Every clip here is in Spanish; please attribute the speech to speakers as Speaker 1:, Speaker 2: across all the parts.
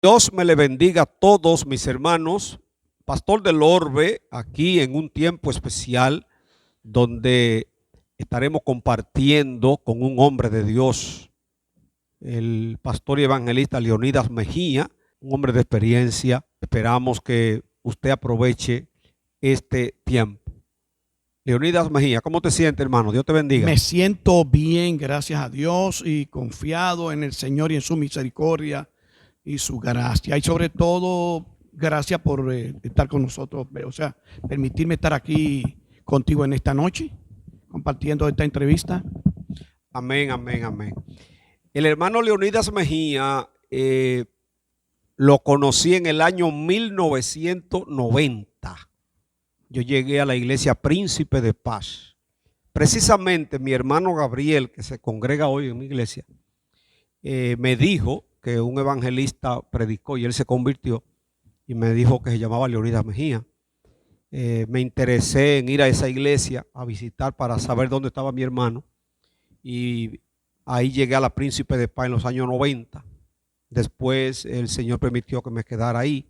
Speaker 1: Dios me le bendiga a todos mis hermanos. Pastor del Orbe, aquí en un tiempo especial donde estaremos compartiendo con un hombre de Dios, el pastor y evangelista Leonidas Mejía, un hombre de experiencia. Esperamos que usted aproveche este tiempo. Leonidas Mejía, ¿cómo te sientes, hermano? Dios te bendiga.
Speaker 2: Me siento bien, gracias a Dios, y confiado en el Señor y en su misericordia y su gracia. Y sobre todo, gracias por estar con nosotros, o sea, permitirme estar aquí contigo en esta noche, compartiendo esta entrevista.
Speaker 1: Amén, amén, amén. El hermano Leonidas Mejía lo conocí en el año 1990. Yo llegué a la iglesia Príncipe de Paz. Precisamente mi hermano Gabriel, que se congrega hoy en mi iglesia, me dijo que un evangelista predicó y él se convirtió y me dijo que se llamaba Leonidas Mejía. Me interesé en ir a esa iglesia a visitar para saber dónde estaba mi hermano y ahí llegué a la Príncipe de Paz en los años 90. Después el Señor permitió que me quedara ahí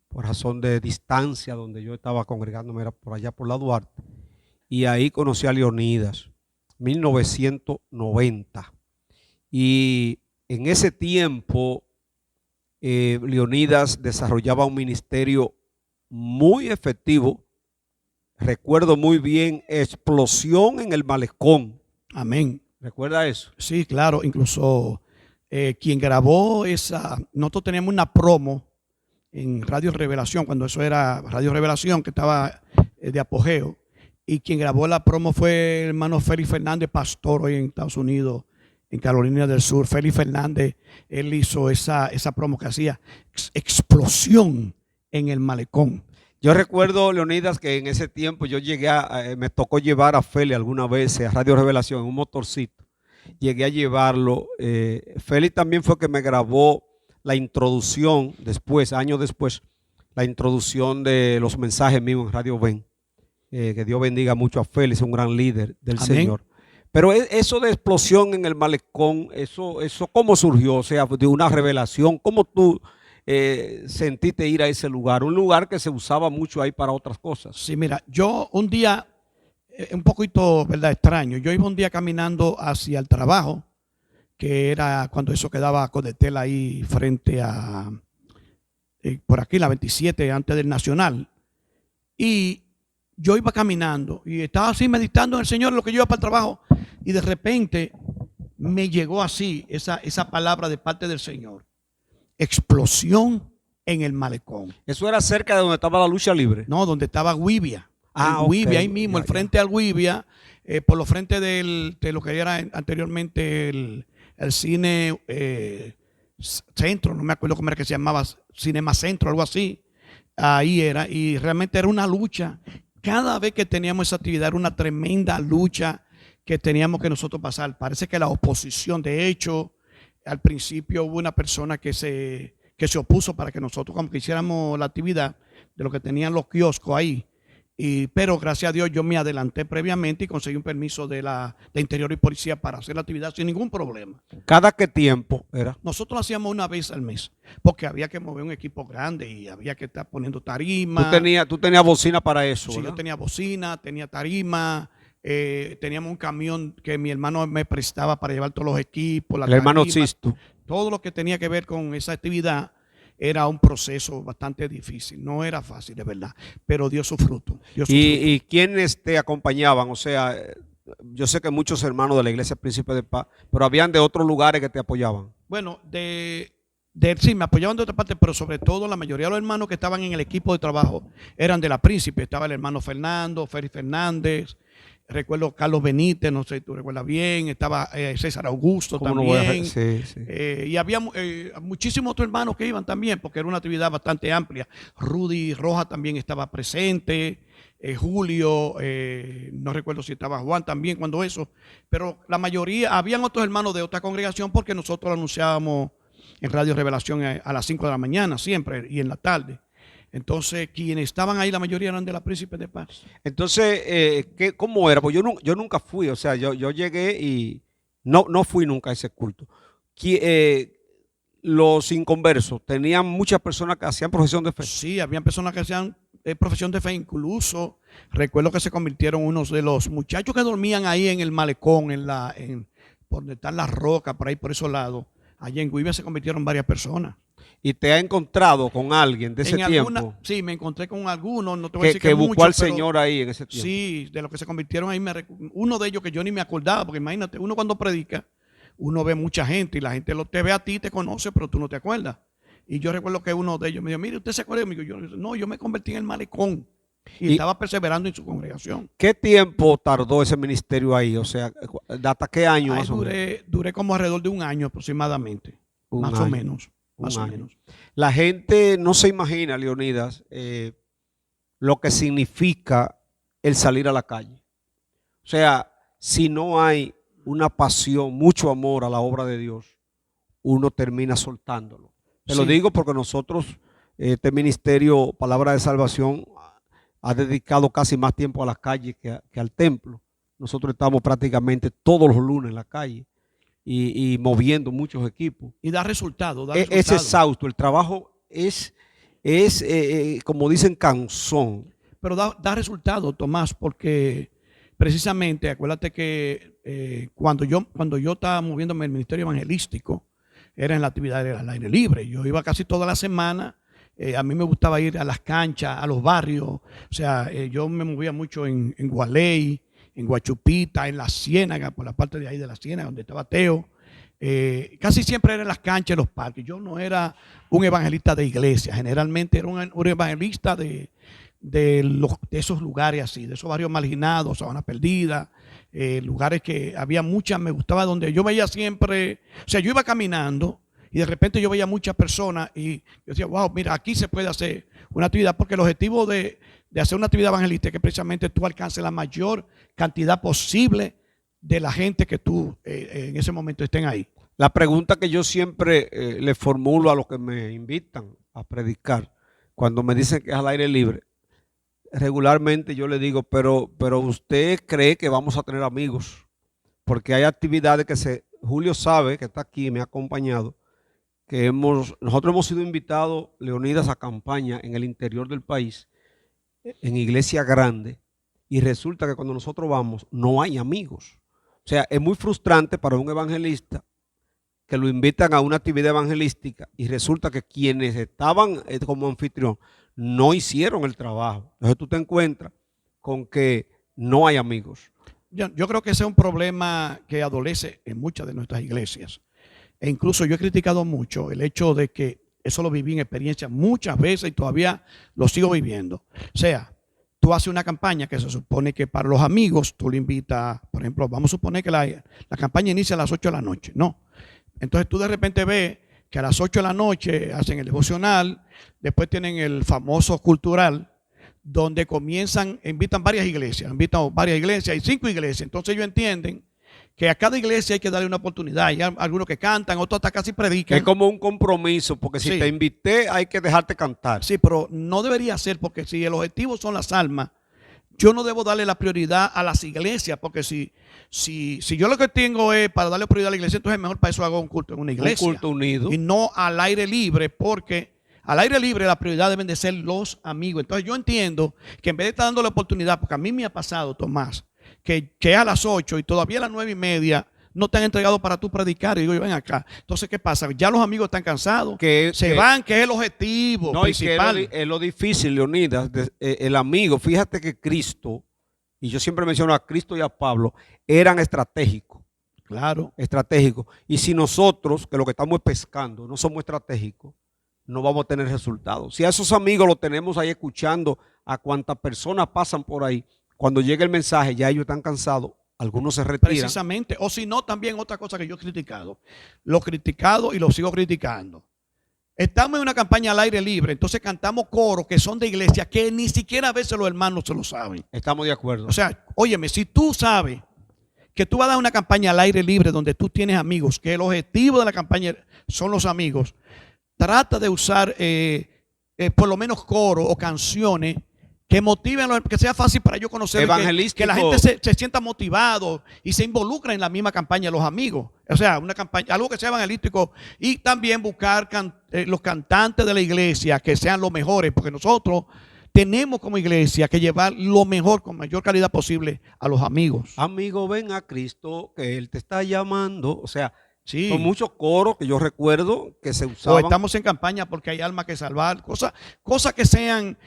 Speaker 1: por razón de distancia, donde yo estaba congregándome era por allá por la Duarte, y ahí conocí a Leonidas, 1990. Y en ese tiempo Leonidas desarrollaba un ministerio muy efectivo. Recuerdo muy bien Explosión en el Malecón.
Speaker 2: Amén.
Speaker 1: ¿Recuerda eso?
Speaker 2: Sí, claro, incluso quien grabó nosotros teníamos una promo en Radio Revelación, cuando eso era Radio Revelación, que estaba de apogeo, y quien grabó la promo fue el hermano Félix Fernández, pastor hoy en Estados Unidos, en Carolina del Sur. Félix Fernández, él hizo esa promo que hacía Explosión en el Malecón.
Speaker 1: Yo recuerdo, Leonidas, que en ese tiempo yo llegué me tocó llevar a Félix alguna vez a Radio Revelación en un motorcito. Llegué a llevarlo. Félix también fue que me grabó la introducción después, años después, la introducción de los mensajes míos en Radio Ven. Que Dios bendiga mucho a Félix, un gran líder del
Speaker 2: Amén.
Speaker 1: Señor. Pero eso de Explosión en el Malecón, eso ¿cómo surgió? O sea, de una revelación, ¿cómo tú sentiste ir a ese lugar? Un lugar que se usaba mucho ahí para otras cosas.
Speaker 2: Sí, mira, yo un día, un poquito, ¿verdad?, extraño. Yo iba un día caminando hacia el trabajo, que era cuando eso quedaba con Codetel ahí frente a, por aquí, la 27, antes del Nacional. Y yo iba caminando y estaba así meditando en el Señor, lo que yo iba para el trabajo. Y de repente me llegó así esa palabra de parte del Señor. Explosión en el Malecón.
Speaker 1: ¿Eso era cerca de donde estaba la lucha libre?
Speaker 2: No, donde estaba Guibia.
Speaker 1: Okay.
Speaker 2: Guibia, ahí mismo, el frente al Guibia, por los frentes de lo que era anteriormente el cine centro, no me acuerdo cómo era que se llamaba, Cinema Centro, algo así. Ahí era, y realmente era una lucha. Cada vez que teníamos esa actividad era una tremenda lucha que teníamos que nosotros pasar. Parece que la oposición, de hecho, al principio hubo una persona que se opuso para que nosotros como que hiciéramos la actividad de lo que tenían los kioscos ahí. Pero gracias a Dios yo me adelanté previamente y conseguí un permiso de Interior y Policía para hacer la actividad sin ningún problema.
Speaker 1: ¿Cada qué tiempo era?
Speaker 2: Nosotros lo hacíamos una vez al mes, porque había que mover un equipo grande y había que estar poniendo tarima.
Speaker 1: Tú tenías bocina para eso,
Speaker 2: sí,
Speaker 1: ¿verdad?
Speaker 2: Yo tenía bocina, tenía tarima, teníamos un camión que mi hermano me prestaba para llevar todos los equipos.
Speaker 1: El hermano Sisto.
Speaker 2: Todo lo que tenía que ver con esa actividad. Era un proceso bastante difícil, no era fácil, de verdad, pero dio su fruto.
Speaker 1: ¿Y quiénes te acompañaban? O sea, yo sé que muchos hermanos de la iglesia Príncipe de Paz, pero habían de otros lugares que te apoyaban.
Speaker 2: Bueno, sí, me apoyaban de otra parte, pero sobre todo la mayoría de los hermanos que estaban en el equipo de trabajo eran de la Príncipe. Estaba el hermano Fernando, Félix Fernández, recuerdo Carlos Benítez, no sé si tú recuerdas bien, estaba César Augusto también.
Speaker 1: Sí.
Speaker 2: Y había muchísimos otros hermanos que iban también, porque era una actividad bastante amplia. Rudy Rojas también estaba presente, Julio, no recuerdo si estaba Juan también cuando eso, pero la mayoría, habían otros hermanos de otra congregación porque nosotros lo anunciábamos en Radio Revelación a las 5 de la mañana siempre y en la tarde. Entonces, quienes estaban ahí, la mayoría eran de la Príncipe de Paz.
Speaker 1: Entonces, ¿cómo era? Pues yo nunca fui, o sea, yo llegué y no fui nunca a ese culto. los inconversos tenían muchas personas que hacían profesión de fe.
Speaker 2: Sí, había personas que hacían profesión de fe, incluso recuerdo que se convirtieron unos de los muchachos que dormían ahí en el malecón, por donde están las rocas, por ahí por esos lados. Allá en Guivia se convirtieron varias personas.
Speaker 1: ¿Y te ha encontrado con alguien de ese tiempo?
Speaker 2: Sí, me encontré con algunos, no te voy a decir
Speaker 1: que buscó
Speaker 2: mucho,
Speaker 1: al Señor ahí en ese tiempo.
Speaker 2: Sí, de los que se convirtieron ahí, uno de ellos que yo ni me acordaba, porque imagínate, uno cuando predica, uno ve mucha gente y la gente te ve a ti, te conoce, pero tú no te acuerdas. Y yo recuerdo que uno de ellos me dijo, mire, ¿usted se acuerda de mí? Yo me convertí en el malecón y estaba perseverando en su congregación.
Speaker 1: ¿Qué tiempo tardó ese ministerio ahí? O sea, ¿hasta qué año más o menos?
Speaker 2: Duré como alrededor de un año aproximadamente, más o menos.
Speaker 1: La gente no se imagina, Leonidas, lo que significa el salir a la calle. O sea, si no hay una pasión, mucho amor a la obra de Dios, uno termina soltándolo. Te lo digo porque nosotros, este ministerio Palabra de Salvación, ha dedicado casi más tiempo a la calle que al templo. Nosotros estamos prácticamente todos los lunes en la calle y moviendo muchos equipos.
Speaker 2: Y da resultado.
Speaker 1: Es exhausto, el trabajo es como dicen, cansón.
Speaker 2: Pero da resultado, Tomás, porque precisamente, acuérdate que cuando yo estaba moviéndome en el ministerio evangelístico, era en la actividad al aire libre. Yo iba casi toda la semana. A mí me gustaba ir a las canchas, a los barrios. O sea, yo me movía mucho en Gualey, en Guachupita, en la Ciénaga, por la parte de ahí de la Ciénaga, donde estaba Teo. Casi siempre era en las canchas, en los parques. Yo no era un evangelista de iglesia. Generalmente era un evangelista de esos lugares así, de esos barrios marginados, Sabana Perdida, lugares que había muchas, me gustaba donde yo veía siempre, o sea, yo iba caminando y de repente yo veía muchas personas y yo decía, wow, mira, aquí se puede hacer una actividad, porque el objetivo de hacer una actividad evangelística es que precisamente tú alcances la mayor cantidad posible de la gente que tú en ese momento estén ahí.
Speaker 1: La pregunta que yo siempre le formulo a los que me invitan a predicar, cuando me dicen que es al aire libre, regularmente yo le digo, pero usted cree que vamos a tener amigos, porque hay actividades que Julio sabe, que está aquí, me ha acompañado, que nosotros hemos sido invitados, Leonidas, a campaña en el interior del país, en iglesia grande, y resulta que cuando nosotros vamos no hay amigos. O sea, es muy frustrante para un evangelista que lo invitan a una actividad evangelística y resulta que quienes estaban como anfitrión no hicieron el trabajo. Entonces tú te encuentras con que no hay amigos.
Speaker 2: Yo creo que ese es un problema que adolece en muchas de nuestras iglesias. E incluso yo he criticado mucho el hecho de que eso lo viví en experiencia muchas veces y todavía lo sigo viviendo. O sea, tú haces una campaña que se supone que para los amigos tú le invitas, por ejemplo, vamos a suponer que la campaña inicia a las 8 de la noche. No. Entonces tú de repente ves que a las 8 de la noche hacen el devocional, después tienen el famoso cultural, donde invitan varias iglesias y 5 iglesias. Entonces ellos entienden que a cada iglesia hay que darle una oportunidad. Hay algunos que cantan, otros hasta casi predican.
Speaker 1: Es como un compromiso, porque si te invité hay que dejarte cantar.
Speaker 2: Sí, pero no debería ser, porque si el objetivo son las almas, yo no debo darle la prioridad a las iglesias, porque si yo lo que tengo es para darle prioridad a la iglesia, entonces mejor para eso hago un culto en una iglesia.
Speaker 1: Un culto unido.
Speaker 2: Y no al aire libre, porque al aire libre la prioridad deben de ser los amigos. Entonces yo entiendo que en vez de estar dando la oportunidad, porque a mí me ha pasado, Tomás, que es a las 8 y todavía a las 9:30 no te han entregado para tú predicar. Y digo, yo ven acá. Entonces, ¿qué pasa? Ya los amigos están cansados, se van, que es el objetivo principal.
Speaker 1: Y que es lo difícil, Leonidas, el amigo. Fíjate que Cristo, y yo siempre menciono a Cristo y a Pablo, eran estratégicos.
Speaker 2: Claro.
Speaker 1: Estratégicos. Y si nosotros, que lo que estamos pescando, no somos estratégicos, no vamos a tener resultados. Si a esos amigos los tenemos ahí escuchando a cuántas personas pasan por ahí, cuando llega el mensaje ya ellos están cansados, algunos se retiran.
Speaker 2: Precisamente, o si no, también otra cosa que yo he criticado. Lo he criticado y lo sigo criticando. Estamos en una campaña al aire libre, entonces cantamos coros que son de iglesia que ni siquiera a veces los hermanos se lo saben.
Speaker 1: Estamos de acuerdo.
Speaker 2: O sea, óyeme, si tú sabes que tú vas a dar una campaña al aire libre donde tú tienes amigos, que el objetivo de la campaña son los amigos, trata de usar por lo menos coros o canciones que motiven, que sea fácil para yo conocer, que la gente se sienta motivado y se involucre en la misma campaña, los amigos. O sea, una campaña, algo que sea evangelístico, y también buscar los cantantes de la iglesia que sean los mejores, porque nosotros tenemos como iglesia que llevar lo mejor con mayor calidad posible a los amigos.
Speaker 1: Amigo, ven a Cristo, que Él te está llamando. O sea,
Speaker 2: sí,
Speaker 1: son muchos coros que yo recuerdo que se usaban.
Speaker 2: O estamos en campaña porque hay almas que salvar, cosas que sean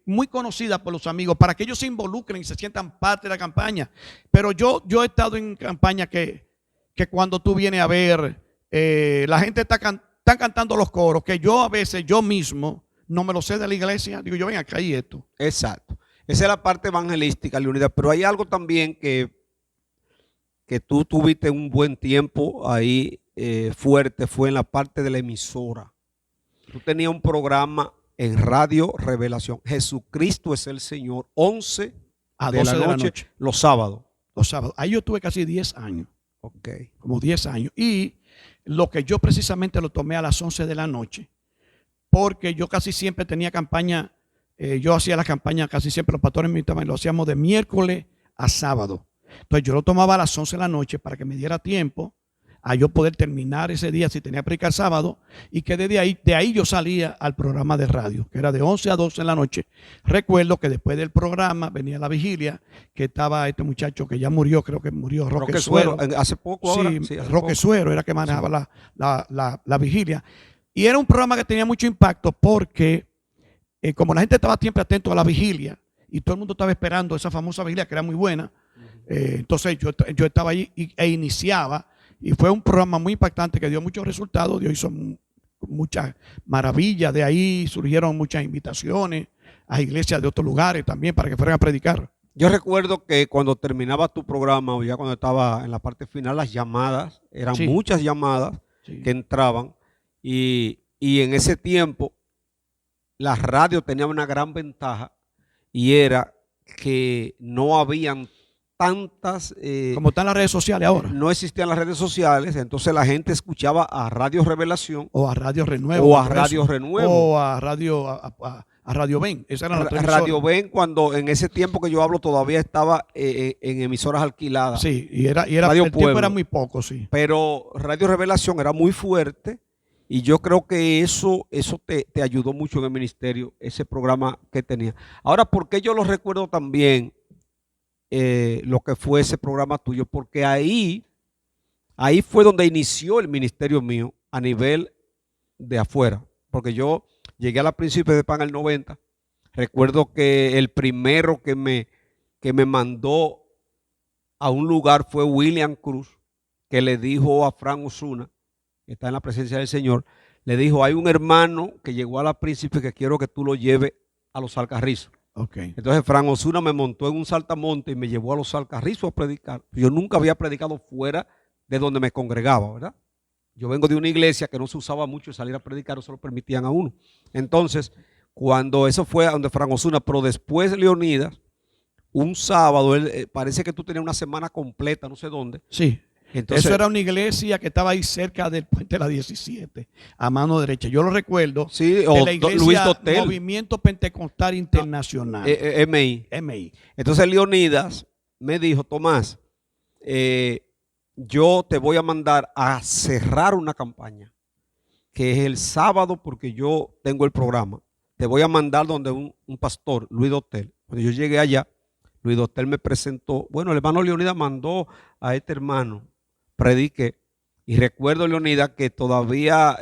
Speaker 2: muy conocidas por los amigos, para que ellos se involucren y se sientan parte de la campaña. Pero yo he estado en campaña que cuando tú vienes a ver, la gente está cantando los coros, que yo a veces, yo mismo, no me lo sé de la iglesia. Digo, yo ven acá y esto.
Speaker 1: Exacto. Esa es la parte evangelística, Leonidas. Pero hay algo también que tú tuviste un buen tiempo ahí fuerte, fue en la parte de la emisora. Tú tenías un programa en Radio Revelación. Jesucristo es el Señor, 11 a 12 de la noche, los sábados.
Speaker 2: Los sábados. Ahí yo tuve casi 10 años.
Speaker 1: Ok.
Speaker 2: Como 10 años. Y lo que yo precisamente lo tomé a las 11 de la noche, porque yo casi siempre tenía campaña, yo hacía la campaña, casi siempre los pastores me invitaban, lo hacíamos de miércoles a sábado. Entonces yo lo tomaba a las 11 de la noche para que me diera tiempo a yo poder terminar ese día si tenía que predicar sábado, y que de ahí yo salía al programa de radio, que era de 11 a 12 de la noche. Recuerdo que después del programa venía la vigilia, que estaba este muchacho que ya murió, creo que murió, Roque Suero.
Speaker 1: Hace poco ahora.
Speaker 2: Sí, Roque Suero era que manejaba la vigilia. Y era un programa que tenía mucho impacto porque como la gente estaba siempre atento a la vigilia y todo el mundo estaba esperando esa famosa vigilia que era muy buena, entonces yo estaba ahí e iniciaba, y fue un programa muy impactante que dio muchos resultados. Dios hizo muchas maravillas. De ahí surgieron muchas invitaciones a iglesias de otros lugares también para que fueran a predicar.
Speaker 1: Yo recuerdo que cuando terminaba tu programa, o ya cuando estaba en la parte final, las llamadas, eran muchas llamadas que entraban. Y en ese tiempo la radio tenía una gran ventaja, y era que no habían tantas...
Speaker 2: como están las redes sociales ahora.
Speaker 1: No existían las redes sociales, entonces la gente escuchaba a Radio Revelación.
Speaker 2: O a Radio Renuevo.
Speaker 1: O a Radio Renuevo.
Speaker 2: O a Radio Ben. Esa era
Speaker 1: Radio Ben, cuando en ese tiempo que yo hablo todavía estaba en emisoras alquiladas.
Speaker 2: Sí, y el tiempo era muy poco, sí.
Speaker 1: Pero Radio Revelación era muy fuerte. Y yo creo que eso te ayudó mucho en el ministerio, ese programa que tenía. Ahora, ¿por qué yo lo recuerdo también lo que fue ese programa tuyo? Porque ahí fue donde inició el ministerio mío a nivel de afuera. Porque yo llegué a la Príncipe de Pan en el 90. Recuerdo que el primero que me mandó a un lugar fue William Cruz, que le dijo a Fran Osuna, que está en la presencia del Señor, le dijo: hay un hermano que llegó a la Príncipe que quiero que tú lo lleves a los Alcarrizos.
Speaker 2: Okay.
Speaker 1: Entonces Fran Osuna me montó en un saltamonte y me llevó a los Alcarrizos a predicar. Yo nunca había predicado fuera de donde me congregaba, ¿verdad? Yo vengo de una iglesia que no se usaba mucho salir a predicar, no se lo permitían a uno. Entonces, cuando eso fue a donde Fran Osuna, pero después Leonidas, un sábado, parece que tú tenías una semana completa, no sé dónde.
Speaker 2: Sí. Entonces, eso era una iglesia que estaba ahí cerca del puente de la 17, a mano derecha. Yo lo recuerdo.
Speaker 1: Sí,
Speaker 2: de la iglesia
Speaker 1: Luis Dotel.
Speaker 2: Movimiento Pentecostal Internacional.
Speaker 1: MI. Entonces Leonidas me dijo: Tomás, yo te voy a mandar a cerrar una campaña, que es el sábado, porque yo tengo el programa. Te voy a mandar donde un pastor, Luis Dotel. Cuando yo llegué allá, Luis Dotel me presentó. Bueno, el hermano Leonidas mandó a este hermano. Prediqué, y recuerdo, Leonidas, que todavía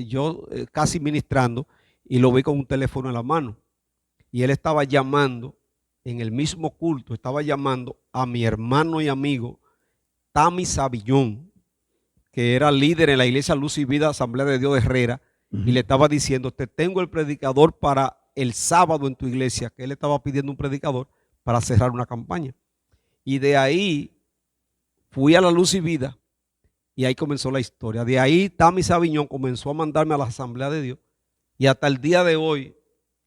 Speaker 1: yo casi ministrando, y lo vi con un teléfono en la mano, y él estaba llamando en el mismo culto, estaba llamando a mi hermano y amigo Tami Savillón, que era líder en la iglesia Luz y Vida Asamblea de Dios de Herrera, y le estaba diciendo: te tengo el predicador para el sábado en tu iglesia, que él estaba pidiendo un predicador para cerrar una campaña. Y de ahí fui a la Luz y Vida, y ahí comenzó la historia. De ahí Tami Saviñón comenzó a mandarme a la Asamblea de Dios, y hasta el día de hoy,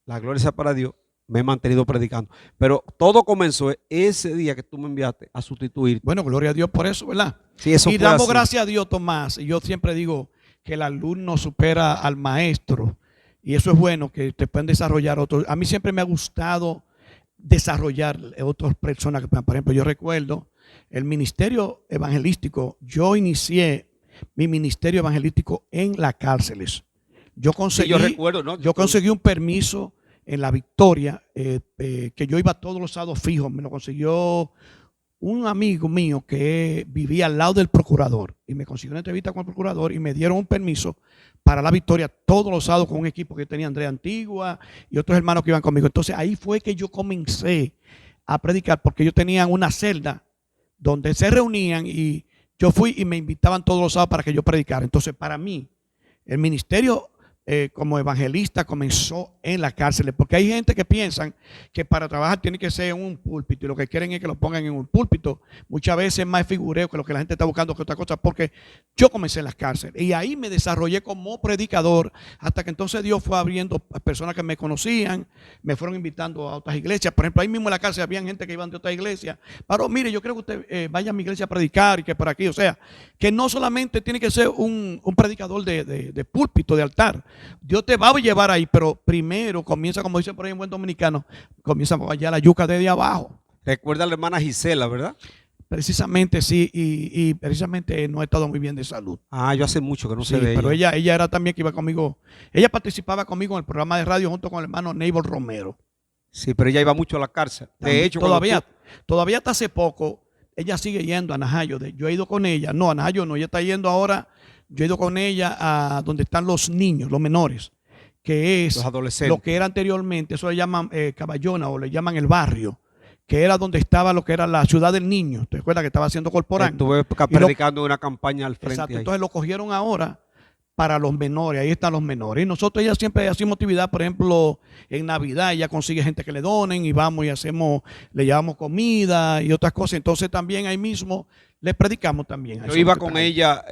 Speaker 1: la gloria sea para Dios, me he mantenido predicando. Pero todo comenzó ese día que tú me enviaste a sustituir.
Speaker 2: Bueno, gloria a Dios por eso, ¿verdad?
Speaker 1: Sí, eso
Speaker 2: y
Speaker 1: fue
Speaker 2: damos
Speaker 1: así.
Speaker 2: Gracias a Dios, Tomás. Y yo siempre digo que el alumno supera al maestro. Y eso es bueno, que te pueden desarrollar otros. A mí siempre me ha gustado desarrollar otras personas. Por ejemplo, yo recuerdo el ministerio evangelístico. Yo inicié mi ministerio evangelístico en las cárceles. Yo conseguí,
Speaker 1: Sí, yo recuerdo, ¿no?
Speaker 2: yo conseguí un permiso en La Victoria, que yo iba todos los sábados fijos. Me lo consiguió un amigo mío que vivía al lado del procurador, y me consiguió una entrevista con el procurador y me dieron un permiso para La Victoria todos los sábados con un equipo que tenía Andrea Antigua y otros hermanos que iban conmigo. Entonces ahí fue que yo comencé a predicar, porque ellos tenían una celda donde se reunían y yo fui y me invitaban todos los sábados para que yo predicara. Entonces para mí el ministerio como evangelista comenzó en la cárcel, porque hay gente que piensan que para trabajar tiene que ser en un púlpito y lo que quieren es que lo pongan en un púlpito. Muchas veces es más figureo que lo que la gente está buscando que otra cosa, porque yo comencé en las cárceles y ahí me desarrollé como predicador hasta que entonces Dios fue abriendo personas que me conocían, me fueron invitando a otras iglesias. Por ejemplo, ahí mismo en la cárcel había gente que iban de otras iglesias. Pero mire, yo creo que usted vaya a mi iglesia a predicar y que por aquí, o sea, que no solamente tiene que ser un predicador de púlpito, de altar. Dios te va a llevar ahí, pero primero comienza, como dice por ahí en buen dominicano, comienza allá la yuca desde abajo.
Speaker 1: Recuerda a la hermana Gisela, ¿verdad?
Speaker 2: Precisamente sí, y precisamente no ha estado muy bien de salud.
Speaker 1: Ah, yo hace mucho que no
Speaker 2: Sí,
Speaker 1: sé de
Speaker 2: pero
Speaker 1: ella.
Speaker 2: ella era también que iba conmigo. Ella participaba conmigo en el programa de radio junto con el hermano Neighbor Romero.
Speaker 1: Sí, pero ella iba mucho a la cárcel. De hecho,
Speaker 2: Todavía hasta hace poco, ella sigue yendo a Najayo. Yo he ido con ella, no, a Najayo no, ella está yendo ahora. Yo he ido con ella a donde están los niños, los menores, que es
Speaker 1: los adolescentes,
Speaker 2: lo que era anteriormente, eso le llaman Caballona o le llaman el barrio, que era donde estaba lo que era la ciudad del niño. ¿Te acuerdas que estaba haciendo Corporán?
Speaker 1: estuve predicando una campaña al frente.
Speaker 2: Exacto,
Speaker 1: ahí.
Speaker 2: entonces lo cogieron ahora para los menores, ahí están los menores. Y nosotros ella siempre hacemos actividad, por ejemplo, en Navidad ella consigue gente que le donen y vamos y hacemos, le llevamos comida y otras cosas. Entonces también ahí mismo le predicamos también.
Speaker 1: Yo iba con ella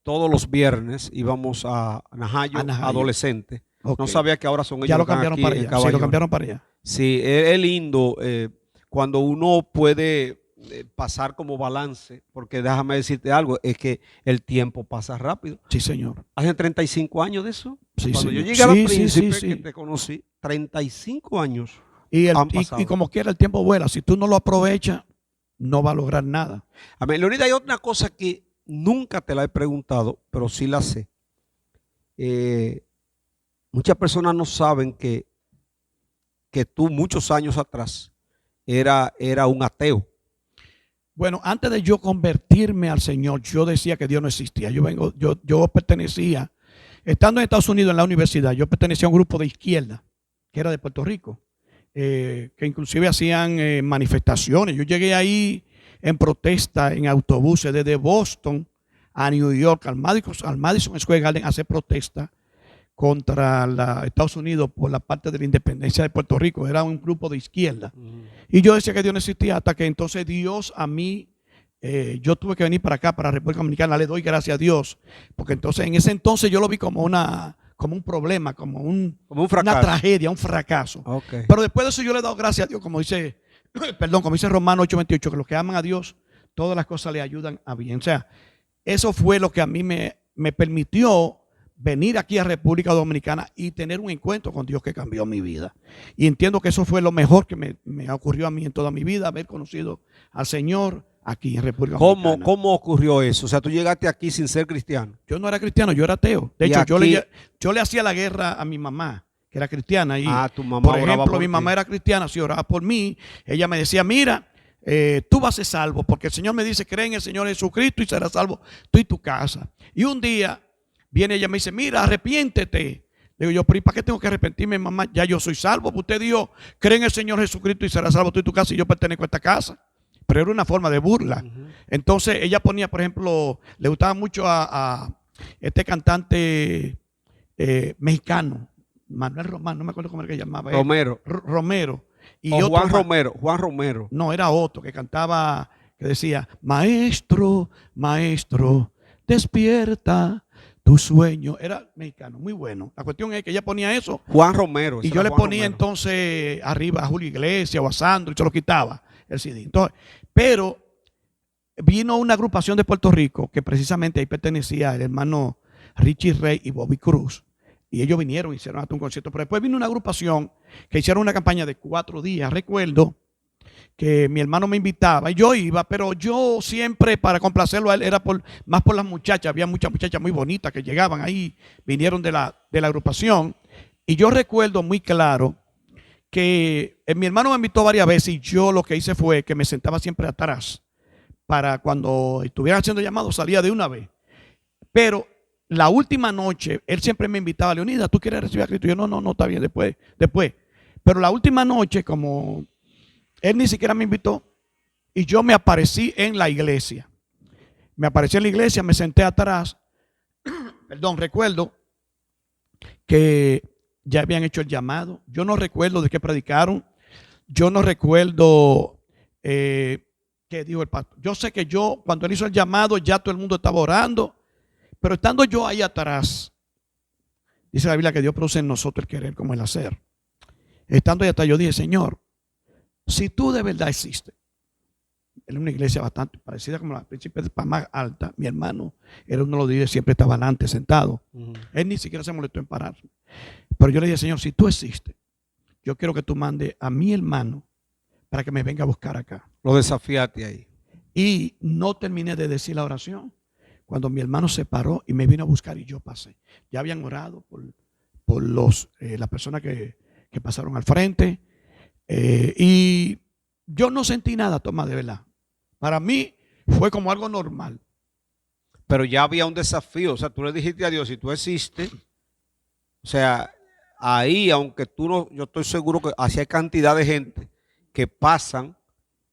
Speaker 1: todos los viernes, íbamos a Najayo, adolescente. Okay. No sabía que ahora son ellos.
Speaker 2: Ya lo cambiaron para allá. Sí, lo cambiaron para allá.
Speaker 1: Sí, es lindo cuando uno puede pasar como balance, porque déjame decirte algo, es que el tiempo pasa rápido.
Speaker 2: Sí, señor.
Speaker 1: Hace 35 años de eso.
Speaker 2: Sí,
Speaker 1: cuando
Speaker 2: señor.
Speaker 1: yo llegué a la Príncipe, que te conocí, 35 años
Speaker 2: y como quiera el tiempo vuela. Si tú no lo aprovechas, no va a lograr nada.
Speaker 1: Amén. Leonida, hay otra cosa que nunca te la he preguntado, pero sí la sé. Muchas personas no saben que tú muchos años atrás era un ateo.
Speaker 2: Bueno, antes de yo convertirme al Señor, yo decía que Dios no existía. Yo pertenecía, estando en Estados Unidos en la universidad, yo pertenecía a un grupo de izquierda, que era de Puerto Rico, que inclusive hacían manifestaciones. Yo llegué ahí en protesta en autobuses desde Boston a New York, al Madison Square Garden, a hacer protesta contra Estados Unidos por la parte de la independencia de Puerto Rico. Era un grupo de izquierda. Y yo decía que Dios no existía hasta que entonces Dios a mí, yo tuve que venir para acá, para República Dominicana. Le doy gracias a Dios, porque entonces en ese entonces yo lo vi como un problema, como una tragedia, un fracaso.
Speaker 1: Okay.
Speaker 2: Pero después de eso yo le he dado gracias a Dios, como dice Romano 8:28, que los que aman a Dios, todas las cosas le ayudan a bien. O sea, eso fue lo que a mí me permitió venir aquí a República Dominicana y tener un encuentro con Dios que cambió mi vida. Y entiendo que eso fue lo mejor que me ocurrió a mí en toda mi vida, haber conocido al Señor aquí en República Dominicana.
Speaker 1: ¿Cómo ocurrió eso? O sea, tú llegaste aquí sin ser cristiano.
Speaker 2: Yo no era cristiano, yo era ateo. De hecho, yo le hacía la guerra a mi mamá, que era cristiana. Y,
Speaker 1: tu mamá
Speaker 2: por ejemplo, mi mamá era cristiana, si oraba por mí, ella me decía, mira, tú vas a ser salvo, porque el Señor me dice, cree en el Señor Jesucristo y serás salvo tú y tu casa. Y un día viene ella y me dice, mira, arrepiéntete. Le digo yo, pero ¿y para qué tengo que arrepentirme, mamá? Ya yo soy salvo. Usted dijo, cree en el Señor Jesucristo y serás salvo tú y tu casa, y yo pertenezco a esta casa. Pero era una forma de burla. Entonces ella ponía, por ejemplo, le gustaba mucho a este cantante mexicano, Manuel Román, no me acuerdo cómo era que llamaba.
Speaker 1: Romero.
Speaker 2: Romero. Y
Speaker 1: Juan Romero.
Speaker 2: No, era otro que cantaba, que decía, maestro, maestro, despierta tu sueño. Era mexicano, muy bueno. La cuestión es que ella ponía eso.
Speaker 1: Juan Romero.
Speaker 2: Y yo le ponía entonces arriba a Julio Iglesias o a Sandro y se lo quitaba el CD. Entonces, pero vino una agrupación de Puerto Rico que precisamente ahí pertenecía el hermano Richie Rey y Bobby Cruz. Y ellos vinieron, hicieron hasta un concierto. Pero después vino una agrupación que hicieron una campaña de 4 días. Recuerdo que mi hermano me invitaba y yo iba, pero yo siempre para complacerlo a él era más por las muchachas. Había muchas muchachas muy bonitas que llegaban ahí, vinieron de la agrupación. Y yo recuerdo muy claro que mi hermano me invitó varias veces y yo lo que hice fue que me sentaba siempre atrás para cuando estuvieran haciendo llamados salía de una vez. Pero la última noche, él siempre me invitaba, Leonida, ¿tú quieres recibir a Cristo? Yo, no, está bien, después. Pero la última noche, como él ni siquiera me invitó, y yo me aparecí en la iglesia. Me aparecí en la iglesia, me senté atrás. Perdón, recuerdo que ya habían hecho el llamado. Yo no recuerdo de qué predicaron. Yo no recuerdo qué dijo el pastor. Yo sé que cuando él hizo el llamado, ya todo el mundo estaba orando. Pero estando yo ahí atrás, dice la Biblia que Dios produce en nosotros el querer como el hacer. Estando ahí atrás, yo dije, Señor, si tú de verdad existes, en una iglesia bastante parecida como la Príncipe de Paz más alta, mi hermano era uno de los líderes, siempre estaba delante sentado. Él ni siquiera se molestó en parar. Pero yo le dije, Señor, si tú existes, yo quiero que tú mandes a mi hermano para que me venga a buscar acá.
Speaker 1: Lo desafiaste ahí.
Speaker 2: Y no terminé de decir la oración cuando mi hermano se paró y me vino a buscar y yo pasé. Ya habían orado por las personas que pasaron al frente. Y yo no sentí nada, Tomás, de verdad. Para mí fue como algo normal.
Speaker 1: Pero ya había un desafío. O sea, tú le dijiste a Dios, si tú existes, o sea, ahí, aunque tú no, yo estoy seguro que así hay cantidad de gente que pasan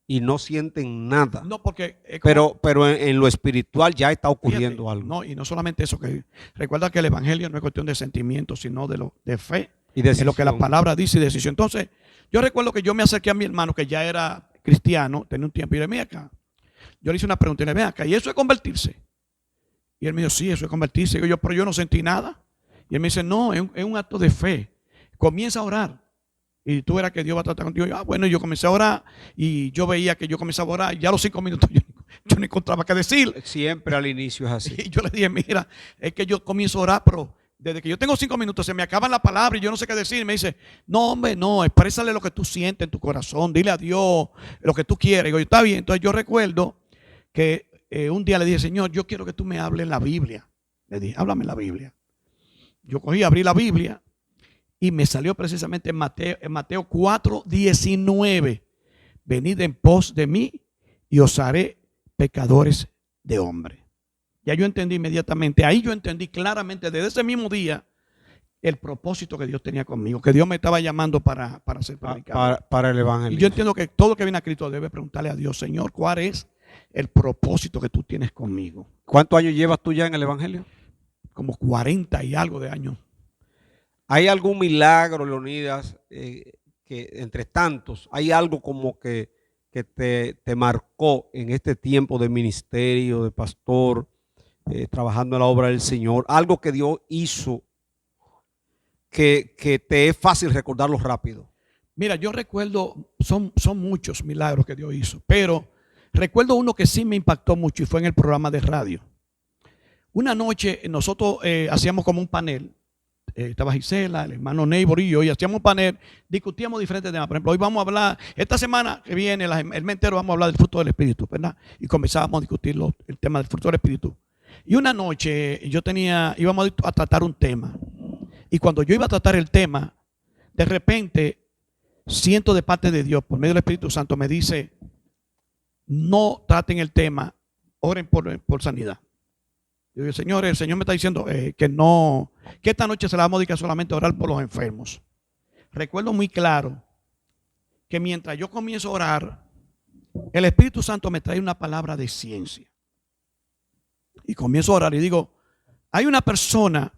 Speaker 1: y no sienten nada.
Speaker 2: No, porque
Speaker 1: pero en lo espiritual ya está ocurriendo, fíjate, algo.
Speaker 2: No, y no solamente eso, que recuerda que el evangelio no es cuestión de sentimientos, sino de fe
Speaker 1: y decisión.
Speaker 2: Es lo que la palabra dice y decisión. Entonces, yo recuerdo que yo me acerqué a mi hermano que ya era cristiano, tenía un tiempo, y le dije, acá. Yo le hice una pregunta y le dije, acá, ¿y eso es convertirse? Y él me dijo, sí, eso es convertirse. Y yo, pero yo no sentí nada. Y él me dice, no, es un acto de fe. Comienza a orar. Y tú verás que Dios va a tratar contigo. Y bueno, yo comencé a orar y yo veía que yo comenzaba a orar. Y ya a los 5 minutos yo no encontraba qué decir.
Speaker 1: Siempre al inicio es así.
Speaker 2: Y yo le dije, mira, es que yo comienzo a orar, pero desde que yo tengo 5 minutos se me acaban las palabras y yo no sé qué decir. Y me dice, no, hombre, no, exprésale lo que tú sientes en tu corazón. Dile a Dios lo que tú quieres. Y yo, está bien. Entonces yo recuerdo que un día le dije, Señor, yo quiero que tú me hables en la Biblia. Le dije, háblame en la Biblia. Yo cogí, abrí la Biblia. Y me salió precisamente en Mateo 4:19. Venid en pos de mí y os haré pecadores de hombre. Ya yo entendí inmediatamente. Ahí yo entendí claramente desde ese mismo día el propósito que Dios tenía conmigo. Que Dios me estaba llamando para ser predicador.
Speaker 1: Para el evangelio.
Speaker 2: Y yo entiendo que todo que viene a Cristo debe preguntarle a Dios, Señor, ¿cuál es el propósito que tú tienes conmigo?
Speaker 1: ¿Cuántos años llevas tú ya en el evangelio?
Speaker 2: Como 40 y algo de años.
Speaker 1: ¿Hay algún milagro, Leonidas, que entre tantos, hay algo como que te marcó en este tiempo de ministerio, de pastor, trabajando en la obra del Señor? Algo que Dios hizo que te es fácil recordarlo rápido.
Speaker 2: Mira, yo recuerdo, son muchos milagros que Dios hizo, pero recuerdo uno que sí me impactó mucho y fue en el programa de radio. Una noche nosotros hacíamos como un panel. Estaba Gisela, el hermano Neighbor y yo, y hacíamos un panel, discutíamos diferentes temas. Por ejemplo, hoy vamos a hablar, esta semana que viene, el mes entero vamos a hablar del fruto del Espíritu, ¿verdad? Y comenzábamos a discutir el tema del fruto del Espíritu. Y una noche íbamos a tratar un tema. Y cuando yo iba a tratar el tema, de repente siento de parte de Dios, por medio del Espíritu Santo, me dice, no traten el tema, oren por sanidad. Yo digo, Señor, el Señor me está diciendo que esta noche se la vamos a dedicar solamente a orar por los enfermos. Recuerdo muy claro que mientras yo comienzo a orar, el Espíritu Santo me trae una palabra de ciencia. Y comienzo a orar y digo, hay una persona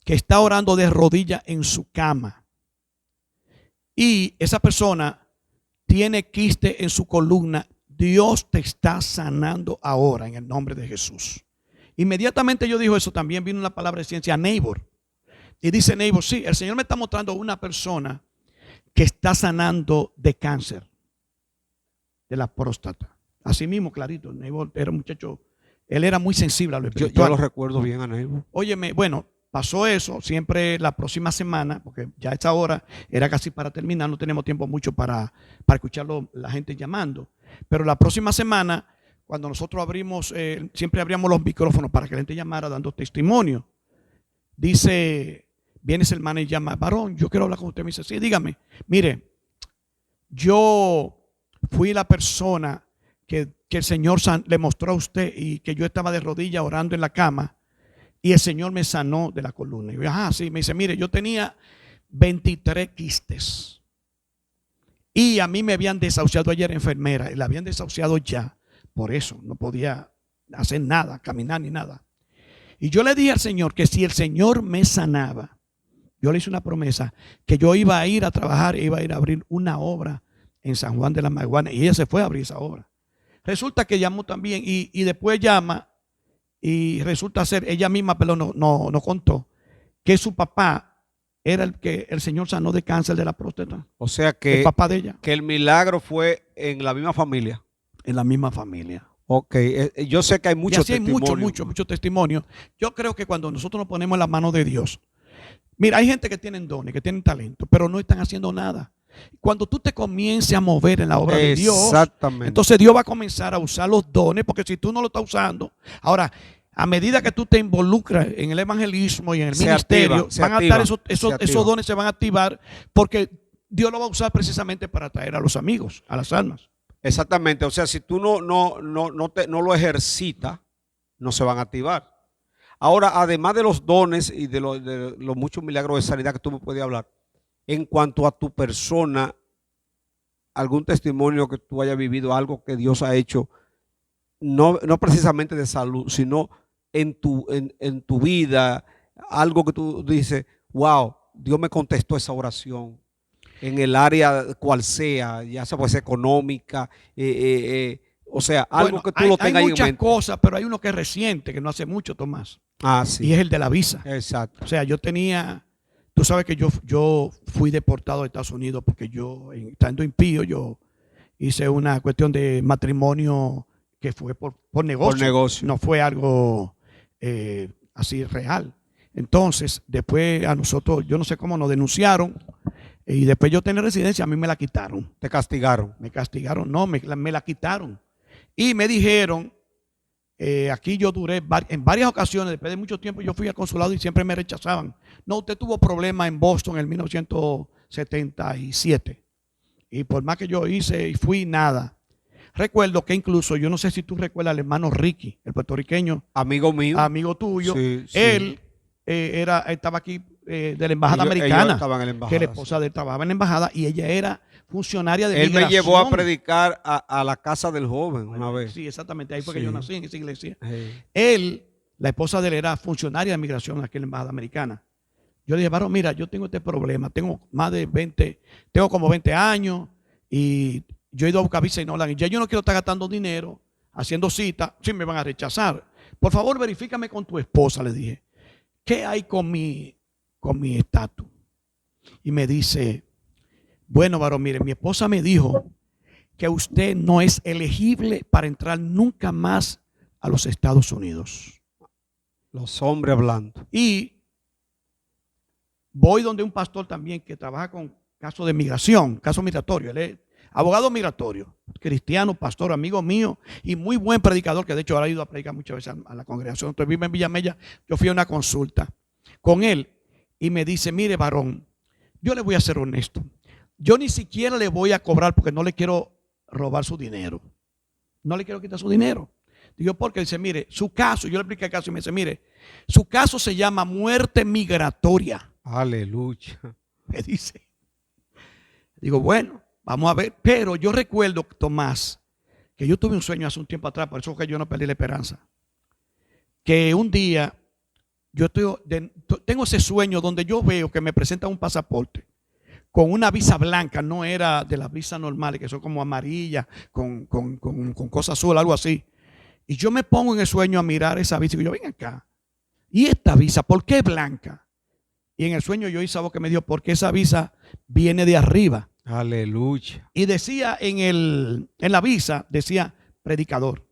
Speaker 2: que está orando de rodillas en su cama. Y esa persona tiene quiste en su columna. Dios te está sanando ahora en el nombre de Jesús. Inmediatamente yo digo eso, también vino una palabra de ciencia a Neighbor. Y dice Neighbor, sí, el Señor me está mostrando una persona que está sanando de cáncer, de la próstata. Así mismo, clarito, Neighbor era un muchacho, él era muy sensible a lo espiritual.
Speaker 1: Yo lo recuerdo bien a Neighbor.
Speaker 2: Óyeme, bueno, pasó eso. Siempre la próxima semana, porque ya a esta hora era casi para terminar, no tenemos tiempo mucho para escucharlo, la gente llamando. Pero la próxima semana, cuando nosotros abrimos, siempre abríamos los micrófonos para que la gente llamara dando testimonio. Viene ese hermano y llama: varón, yo quiero hablar con usted. Me dice: sí, dígame. Mire, yo fui la persona que el Señor le mostró a usted, y que yo estaba de rodillas orando en la cama y el Señor me sanó de la columna. Y yo: ajá, sí. Me dice: mire, yo tenía 23 quistes y a mí me habían desahuciado ayer, enfermera, y la habían desahuciado ya. Por eso no podía hacer nada, caminar ni nada. Y yo le dije al Señor que si el Señor me sanaba, yo le hice una promesa que yo iba a ir a trabajar, iba a ir a abrir una obra en San Juan de la Maguana, y ella se fue a abrir esa obra. Resulta que llamó también, y después llama, y resulta ser, ella misma, pero no contó, que su papá era el que el Señor sanó de cáncer de la próstata.
Speaker 1: O sea que
Speaker 2: el papá de ella.
Speaker 1: Que el milagro fue en la misma familia.
Speaker 2: En la misma familia.
Speaker 1: Ok, yo sé que hay muchos testimonios.
Speaker 2: Mucho testimonio. Yo creo que cuando nosotros nos ponemos en la mano de Dios, mira, hay gente que tienen dones, que tienen talento, pero no están haciendo nada. Cuando tú te comiences a mover en la obra de Dios, entonces Dios va a comenzar a usar los dones, porque si tú no lo estás usando, ahora, a medida que tú te involucras en el evangelismo y en el ministerio, esos dones se van a activar, porque Dios lo va a usar precisamente para atraer a los amigos, a las almas.
Speaker 1: Exactamente, o sea, si tú no lo ejercitas, no se van a activar. Ahora, además de los dones y de los muchos milagros de sanidad que tú me puedes hablar, en cuanto a tu persona, algún testimonio que tú hayas vivido, algo que Dios ha hecho, no precisamente de salud, sino en tu vida, algo que tú dices: wow, Dios me contestó esa oración, en el área cual sea, ya sea pues económica, o sea, algo que tú lo tengas ahí en mente.
Speaker 2: Hay muchas cosas, pero hay uno que es reciente, que no hace mucho, Tomás.
Speaker 1: Ah, sí.
Speaker 2: Y es el de la visa.
Speaker 1: Exacto.
Speaker 2: O sea, tú sabes que yo fui deportado a Estados Unidos porque yo, estando impío, yo hice una cuestión de matrimonio que fue por negocio.
Speaker 1: Por negocio.
Speaker 2: No fue algo así real. Entonces, después a nosotros, yo no sé cómo nos denunciaron, y después yo tenía residencia, a mí me la quitaron.
Speaker 1: ¿Te castigaron?
Speaker 2: Me castigaron, no, me la quitaron. Y me dijeron, aquí yo duré en varias ocasiones, después de mucho tiempo yo fui al consulado y siempre me rechazaban. No, usted tuvo problemas en Boston en 1977. Y por más que yo hice y fui, nada. Recuerdo que incluso, yo no sé si tú recuerdas al hermano Ricky, el puertorriqueño.
Speaker 1: Amigo mío.
Speaker 2: Amigo tuyo.
Speaker 1: Sí, sí.
Speaker 2: Él estaba aquí de la embajada americana.
Speaker 1: Ellos estaban en la embajada,
Speaker 2: que la esposa de él trabajaba en la embajada y ella era funcionaria de
Speaker 1: él
Speaker 2: migración.
Speaker 1: Me llevó a predicar a la casa del joven una vez.
Speaker 2: Sí, exactamente. Ahí fue que yo nací, en esa iglesia.
Speaker 1: Sí.
Speaker 2: La esposa de él era funcionaria de migración aquí en la embajada americana. Yo le dije: varón, mira, yo tengo este problema. Tengo como 20 años y yo he ido a buscar visa y no la han. Ya yo no quiero estar gastando dinero haciendo citas, si me van a rechazar. Por favor, verifícame con tu esposa, le dije. ¿Qué hay con mi estatus? Y me dice: bueno, varón, mire, mi esposa me dijo que usted no es elegible para entrar nunca más a los Estados Unidos.
Speaker 1: Los hombres hablando.
Speaker 2: Y voy donde un pastor también que trabaja con casos de migración, casos migratorios. Él es abogado migratorio, cristiano, pastor, amigo mío y muy buen predicador, que de hecho ahora ha ido a predicar muchas veces a la congregación. Entonces vive en Villamella. Yo fui a una consulta con él y me dice: mire, varón, yo le voy a ser honesto. Yo ni siquiera le voy a cobrar porque no le quiero robar su dinero. No le quiero quitar su dinero. Digo, porque dice: mire, su caso, yo le expliqué el caso y me dice: mire, su caso se llama muerte migratoria.
Speaker 1: Aleluya.
Speaker 2: Me dice. Digo, bueno, vamos a ver. Pero yo recuerdo, Tomás, que yo tuve un sueño hace un tiempo atrás, por eso que yo no perdí la esperanza. Que un día tengo ese sueño donde yo veo que me presentan un pasaporte con una visa blanca, no era de las visas normales, que son como amarillas, con cosas azul, algo así. Y yo me pongo en el sueño a mirar esa visa y digo: ven acá, ¿y esta visa por qué es blanca? Y en el sueño yo hice algo que me dio: porque esa visa viene de arriba.
Speaker 1: Aleluya.
Speaker 2: Y decía en la visa, decía predicador.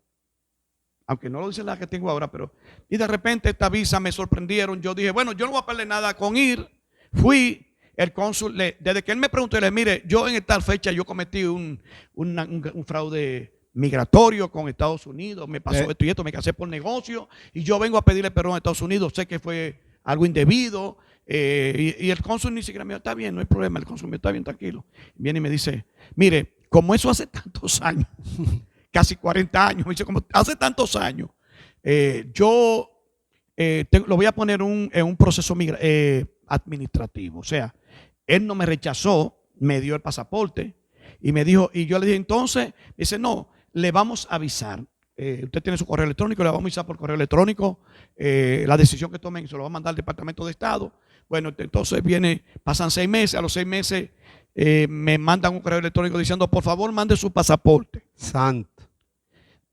Speaker 2: aunque no lo dice la que tengo ahora, pero y de repente esta visa me sorprendieron. Yo dije, bueno, yo no voy a perder nada con ir. Fui, el cónsul, desde que él me preguntó, le dije, mire, yo en tal fecha yo cometí un fraude migratorio con Estados Unidos, me pasó esto y esto, me casé por negocio y yo vengo a pedirle perdón a Estados Unidos, sé que fue algo indebido. Y el cónsul ni siquiera me dijo, está bien, no hay problema, el cónsul me está bien, tranquilo. Viene y me dice, mire, como eso hace tantos años, casi 40 años, me dice, como hace tantos años, yo lo voy a poner en un proceso administrativo. O sea, él no me rechazó, me dio el pasaporte y me dijo, y yo le dije, entonces, dice, no, le vamos a avisar. Usted tiene su correo electrónico, le vamos a avisar por correo electrónico la decisión que tomen, se lo va a mandar al Departamento de Estado. Bueno, entonces pasan 6 meses, a los 6 meses me mandan un correo electrónico diciendo, por favor, mande su pasaporte.
Speaker 1: Santo.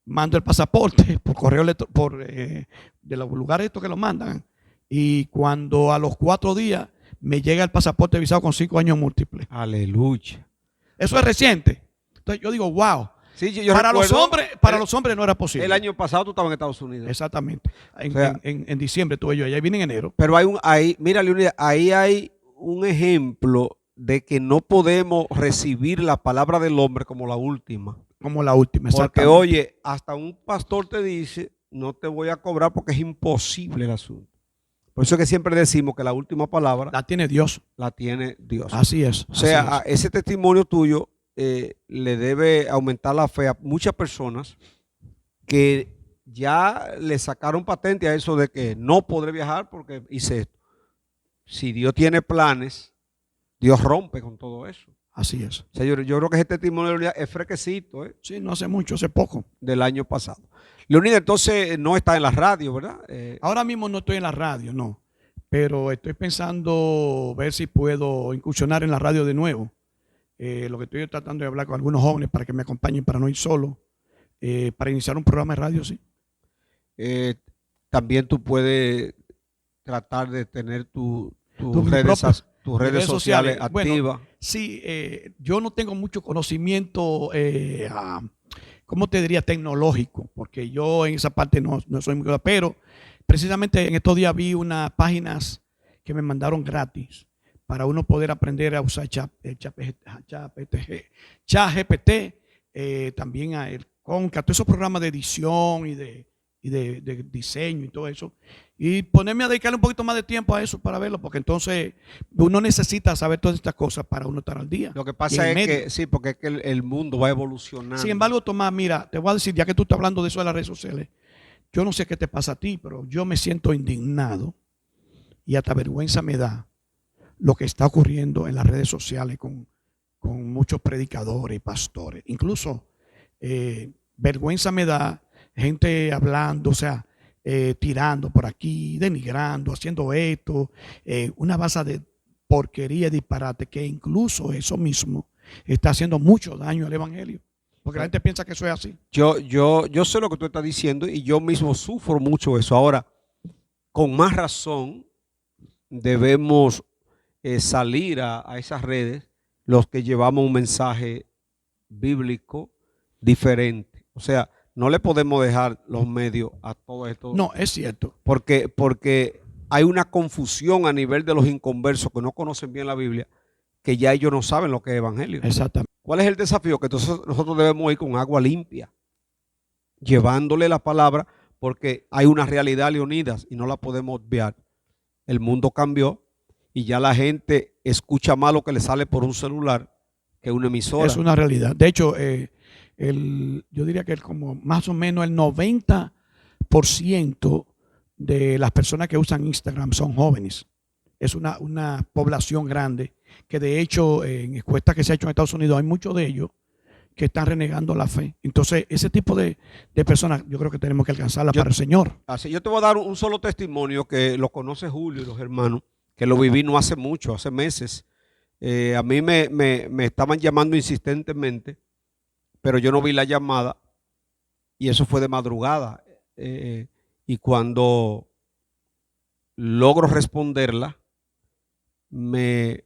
Speaker 2: Mando el pasaporte por correo electrónico, de los lugares estos que lo mandan. Y cuando a los 4 días me llega el pasaporte visado con 5 años múltiples.
Speaker 1: Aleluya.
Speaker 2: Eso es reciente. Entonces yo digo, wow.
Speaker 1: Sí, yo
Speaker 2: para
Speaker 1: recuerdo,
Speaker 2: los hombres no era posible.
Speaker 1: El año pasado tú estabas en Estados Unidos.
Speaker 2: Exactamente.
Speaker 1: O sea,
Speaker 2: En diciembre estuve yo allá y vine en enero.
Speaker 1: Pero mira, Leonidas, ahí hay un ejemplo de que no podemos recibir la palabra del hombre como la última.
Speaker 2: Como la última,
Speaker 1: porque oye, hasta un pastor te dice, no te voy a cobrar porque es imposible el asunto. Por eso es que siempre decimos que la última palabra
Speaker 2: la tiene Dios.
Speaker 1: La tiene Dios.
Speaker 2: Así es.
Speaker 1: O sea, ese testimonio tuyo le debe aumentar la fe a muchas personas que ya le sacaron patente a eso de que no podré viajar porque hice esto. Si Dios tiene planes, Dios rompe con todo eso.
Speaker 2: Así es.
Speaker 1: O sea, yo creo que ese testimonio es fresquecito.
Speaker 2: Sí, no hace mucho, hace poco.
Speaker 1: Del año pasado. Leonidas, entonces no está en la radio, ¿verdad?
Speaker 2: Ahora mismo no estoy en la radio, no. Pero estoy pensando ver si puedo incursionar en la radio de nuevo. Lo que estoy tratando de hablar con algunos jóvenes para que me acompañen, para no ir solo. Para iniciar un programa de radio, sí.
Speaker 1: También tú puedes tratar de tener tus redes sociales activas.
Speaker 2: Bueno, sí, yo no tengo mucho conocimiento, ¿cómo te diría? Tecnológico, porque yo en esa parte no soy muy claro, pero precisamente en estos días vi unas páginas que me mandaron gratis para uno poder aprender a usar ChatGPT, también a el Conca, todos esos programas de edición y de diseño y todo eso, y ponerme a dedicarle un poquito más de tiempo a eso para verlo, porque entonces uno necesita saber todas estas cosas para uno estar al día.
Speaker 1: Lo que pasa es que, sí, porque es que el mundo va evolucionando.
Speaker 2: Sin embargo, Tomás, mira, te voy a decir, ya que tú estás hablando de eso de las redes sociales, yo no sé qué te pasa a ti, pero yo me siento indignado y hasta vergüenza me da lo que está ocurriendo en las redes sociales con muchos predicadores y pastores. Incluso vergüenza me da gente hablando, o sea, tirando por aquí, denigrando, haciendo esto, una base de porquería y disparate, que incluso eso mismo está haciendo mucho daño al evangelio. Porque la gente piensa que eso es así.
Speaker 1: Yo sé lo que tú estás diciendo y yo mismo sufro mucho eso. Ahora, con más razón, debemos salir a esas redes los que llevamos un mensaje bíblico diferente. O sea, no le podemos dejar los medios a todo esto.
Speaker 2: No, es cierto.
Speaker 1: Porque hay una confusión a nivel de los inconversos que no conocen bien la Biblia, que ya ellos no saben lo que es evangelio.
Speaker 2: Exactamente.
Speaker 1: ¿Cuál es el desafío? Que entonces nosotros debemos ir con agua limpia, llevándole la palabra, porque hay una realidad, Leonidas, y no la podemos obviar. El mundo cambió y ya la gente escucha más lo que le sale por un celular que una emisora.
Speaker 2: Es una realidad. De hecho, yo diría que como más o menos el 90% de las personas que usan Instagram son jóvenes. Es una población grande que de hecho en encuestas que se ha hecho en Estados Unidos hay muchos de ellos que están renegando la fe. Entonces ese tipo de personas yo creo que tenemos que alcanzarla para el Señor.
Speaker 1: Así, yo te voy a dar un solo testimonio que lo conoce Julio y los hermanos, que lo viví no hace mucho, hace meses. A mí me estaban llamando insistentemente, pero yo no vi la llamada y eso fue de madrugada. Y cuando logro responderla, me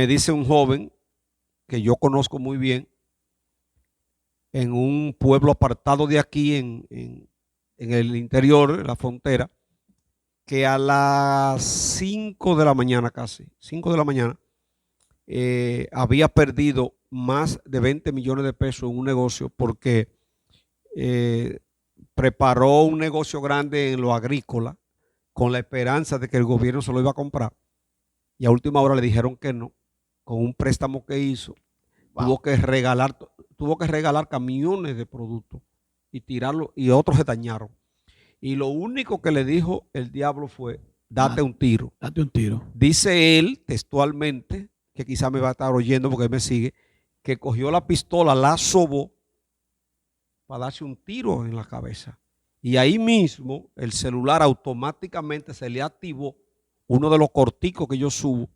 Speaker 1: dice un joven que yo conozco muy bien en un pueblo apartado de aquí en en el interior, en la frontera, que a las 5 de la mañana, casi 5 de la mañana, había perdido más de 20 millones de pesos en un negocio porque preparó un negocio grande en lo agrícola con la esperanza de que el gobierno se lo iba a comprar, y a última hora le dijeron que no, con un préstamo que hizo. Wow. Tuvo que regalar camiones de productos y tirarlo, y otros se dañaron. Y lo único que le dijo el diablo fue: date un tiro.
Speaker 2: Date un tiro.
Speaker 1: Dice él textualmente, que quizá me va a estar oyendo porque él me sigue, que cogió la pistola, la sobó para darse un tiro en la cabeza. Y ahí mismo el celular automáticamente se le activó uno de los corticos que yo subo,